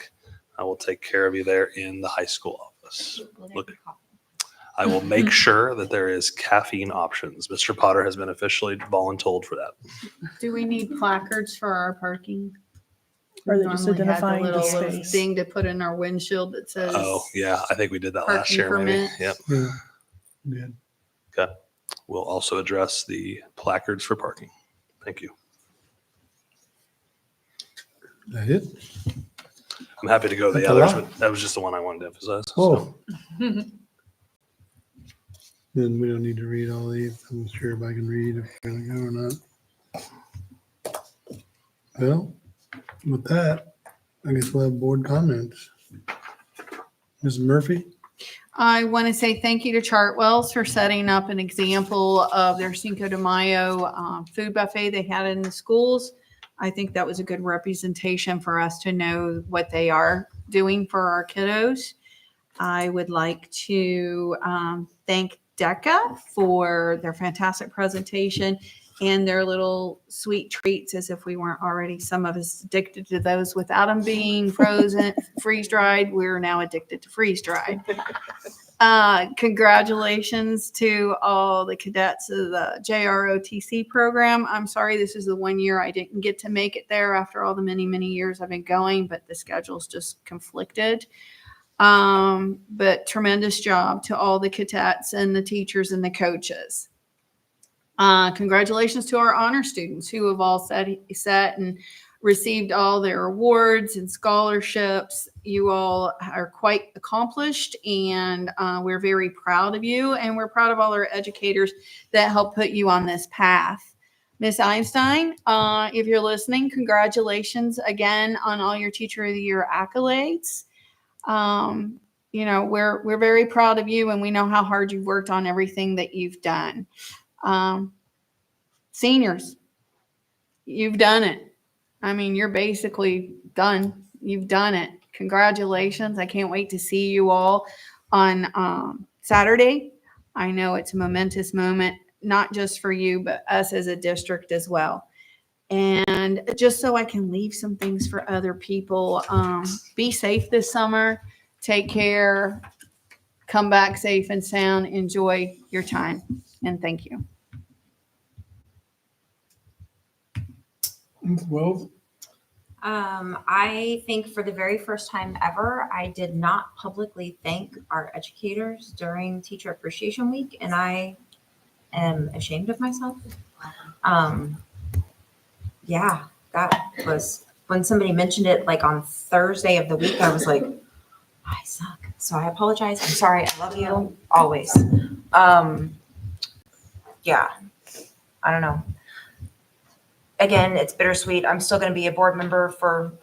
I will take care of you there in the high school office. Look, I will make sure that there is caffeine options. Mr. Potter has been officially voluntold for that. Do we need placards for our parking? Or they just Normally had identifying the little space. thing to put in our windshield that says. Oh, yeah, I think we did that last Parking year, maybe. permit. Yep. Yeah. Good. Okay. We'll also address the placards for parking. Thank you. Is that it? I'm happy to go to the That's a others, lot. but that was just the one I wanted to emphasize. Oh. Then we don't need to read all these. I'm sure if I can read if we're gonna go or not. Well, with that, I guess we'll have board comments. Ms. Murphy? I want to say thank you to Chartwells for setting up an example of their Cinco de Mayo food buffet they had in the schools. I think that was a good representation for us to know what they are doing for our kiddos. I would like to thank DECA for their fantastic presentation and their little sweet treats, as if we weren't already, some of us, addicted to those without them being frozen, freeze-dried. We're now addicted to freeze-dried. Congratulations to all the cadets of the JROTC program. I'm sorry, this is the one year I didn't get to make it there after all the many, many years I've been going, but the schedule's just conflicted. But tremendous job to all the cadets and the teachers and the coaches. Congratulations to our honor students who have all sat and received all their awards and scholarships. You all are quite accomplished, and we're very proud of you, and we're proud of all our educators that helped put you on this path. Miss Einstein, if you're listening, congratulations again on all your Teacher of the Year accolades. You know, we're very proud of you, and we know how hard you've worked on everything that you've done. Seniors, you've done it. I mean, you're basically done. You've done it. Congratulations. I can't wait to see you all on Saturday. I know it's a momentous moment, not just for you, but us as a district as well. And just so I can leave some things for other people, be safe this summer. Take care. Come back safe and sound. Enjoy your time. And thank you. Ms. Wells? I think for the very first time ever, I did not publicly thank our educators during Teacher Appreciation Week, and I am ashamed of myself. Yeah, that was, when somebody mentioned it like on Thursday of the week, I was like, I suck. So I apologize. I'm sorry. I love you always. Yeah, I don't know. Again, it's bittersweet. I'm still going to be a board member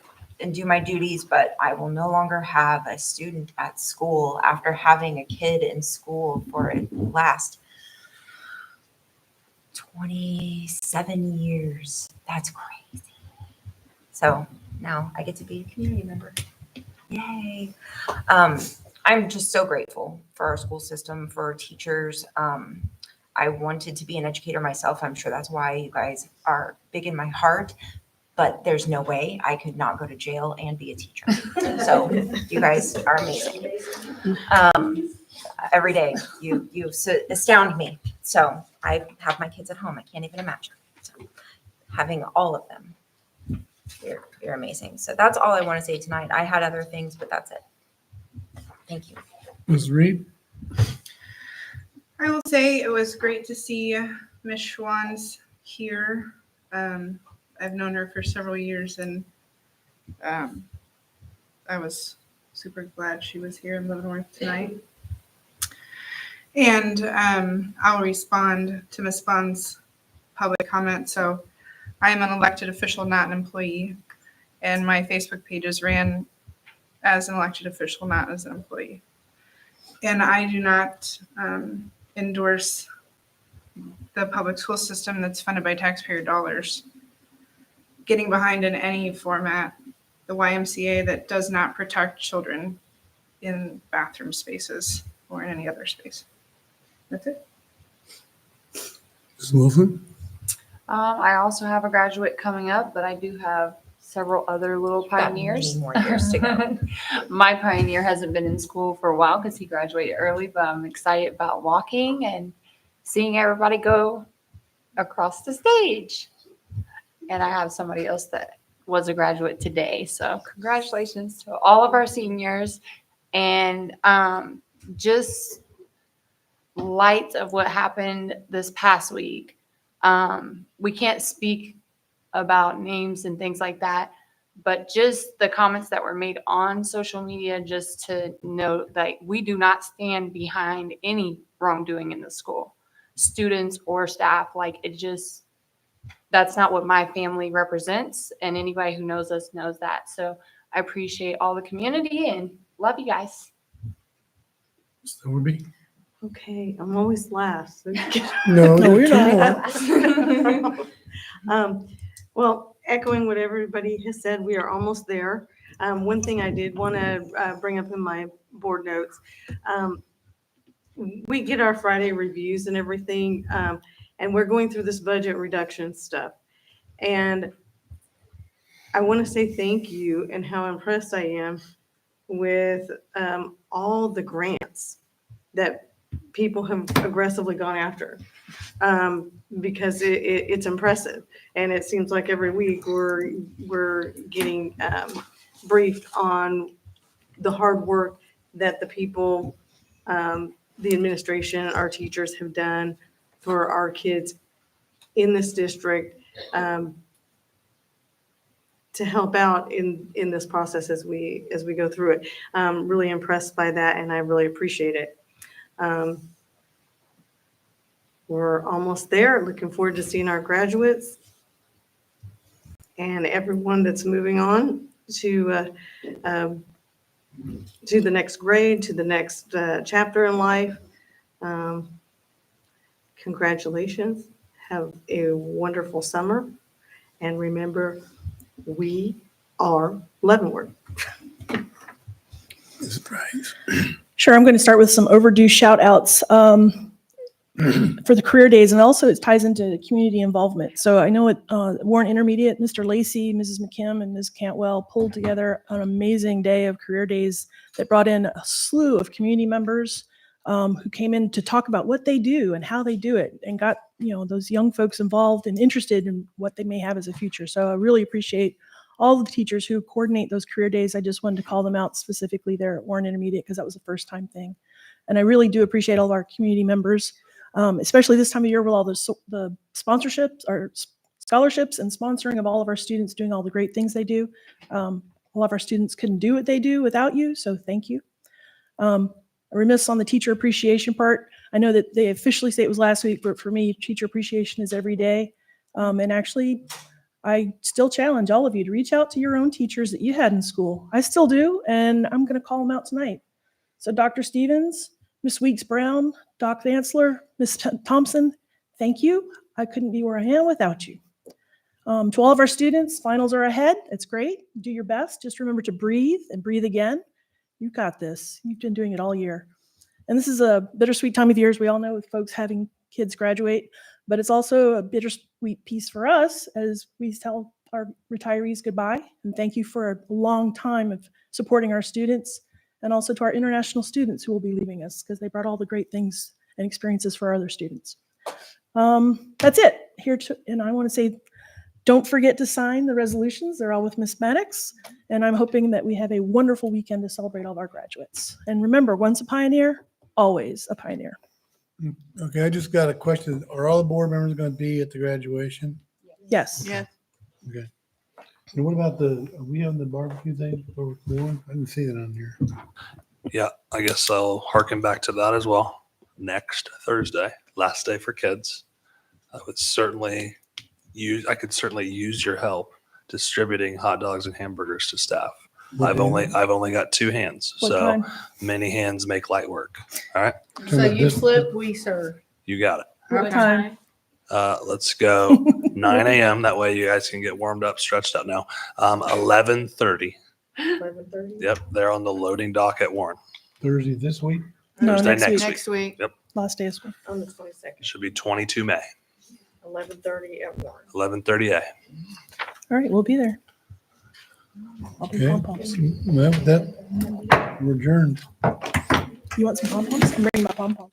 and do my duties, but I will no longer have a student at school after having a kid in school for the last 27 years. That's crazy. So now I get to be a community member. Yay. I'm just so grateful for our school system, for our teachers. I wanted to be an educator myself. I'm sure that's why you guys are big in my heart, but there's no way I could not go to jail and be a teacher. So you guys are amazing. Every day you astound me. So I have my kids at home. I can't even imagine. So having all of them, you're amazing. So that's all I want to say tonight. I had other things, but that's it. Thank you. Ms. Reed? I will say it was great to see Miss Schwann's here. I've known her for several years, and I was super glad she was here in Leavenworth tonight. And I'll respond to Ms. Bunn's public comment. So I am an elected official, not an employee, and my Facebook page is ran as an elected official, not as an employee. And I do not endorse the public school system that's funded by taxpayer dollars getting behind in any format the YMCA that does not protect children in bathroom spaces or in any other space. That's it. Ms. Wilson? I also have a graduate coming up, but I do have several other little pioneers. Got many more years to go. My pioneer hasn't been in school for a while because he graduated early, but I'm excited about walking and seeing everybody go across the stage. And I have somebody else that was a graduate today. So congratulations to all of our seniors. And just light of what happened this past week. We can't speak about names and things like that, but just the comments that were made on social media, just to note that we do not stand behind any wrongdoing in the school, students or staff. Like, it just, that's not what my family represents. And anybody who knows us knows that. So I appreciate all the community and love you guys. So would be. Okay, I'm always last. No, you're not. Well, echoing what everybody has said, we are almost there. One thing I did want to bring up in my board notes, we get our Friday reviews and everything, and we're going through this budget reduction stuff. And I want to say thank you and how impressed I am with all the grants that people have aggressively gone after, because it's impressive. And it seems like every week we're getting briefed on the hard work that the people, the administration, our teachers have done for our kids in this district, to help out in this process as we go through it. I'm really impressed by that, and I really appreciate it. We're almost there. Looking forward to seeing our graduates and everyone that's moving on to the next grade, to the next chapter in life. Congratulations. Have a wonderful summer. And remember, we are Leavenworth. Surprise. Sure, I'm going to start with some overdue shout outs for the career days, and also it ties into community involvement. So I know at Warren Intermediate, Mr. Lacey, Mrs. McKim, and Ms. Cantwell pulled together an amazing day of career days that brought in a slew of community members who came in to talk about what they do and how they do it, and got those young folks involved and interested in what they may have as a future. So I really appreciate all the teachers who coordinate those career days. I just wanted to call them out specifically there at Warren Intermediate because that was a first time thing. And I really do appreciate all of our community members, especially this time of year with all the sponsorships or scholarships and sponsoring of all of our students doing all the great things they do. A lot of our students couldn't do what they do without you, so thank you. Remiss on the teacher appreciation part. I know that they officially say it was last week, but for me, teacher appreciation is every day. And actually, I still challenge all of you to reach out to your own teachers that you had in school. I still do, and I'm going to call them out tonight. So Dr. Stevens, Ms. Weeks-Brown, Doc Vansler, Ms. Thompson, thank you. I couldn't be where I am without you. To all of our students, finals are ahead. It's great. Do your best. Just remember to breathe and breathe again. You've got this. You've been doing it all year. And this is a bittersweet time of year, as we all know, with folks having kids graduate. But it's also a bittersweet piece for us as we tell our retirees goodbye. And thank you for a long time of supporting our students, and also to our international students who will be leaving us because they brought all the great things and experiences for our other students. That's it. And I want to say, don't forget to sign the resolutions. They're all with Ms. Maddox. And I'm hoping that we have a wonderful weekend to celebrate all of our graduates. And remember, once a pioneer, always a pioneer. Okay, I just got a question. Are all the board members going to be at the graduation? Yes. Yeah. Okay. And what about are we on the barbecue thing for Warren? I didn't see that on here. Yeah, I guess I'll harken back to that as well. Next Thursday, last day for kids. I could certainly use your help distributing hot dogs and hamburgers to staff. I've only got 2 hands, What so time? many hands make light work. All right, So you slip, we serve. you got it. What time? Let's go 9 a.m. That way you guys can get warmed up, stretched out now. 11:30. 11:30. Yep, they're on the loading dock at Warren. Thursday this week? No, Thursday next week. Next week. Yep, Last day of school. On the 22nd, it should be 22 May. 11:30 at Warren. 11:30 a. All right, we'll be there. I'll be Okay. pom-poms. Well, that we're adjourned. You want some pom-poms? I'm bringing my pom-poms.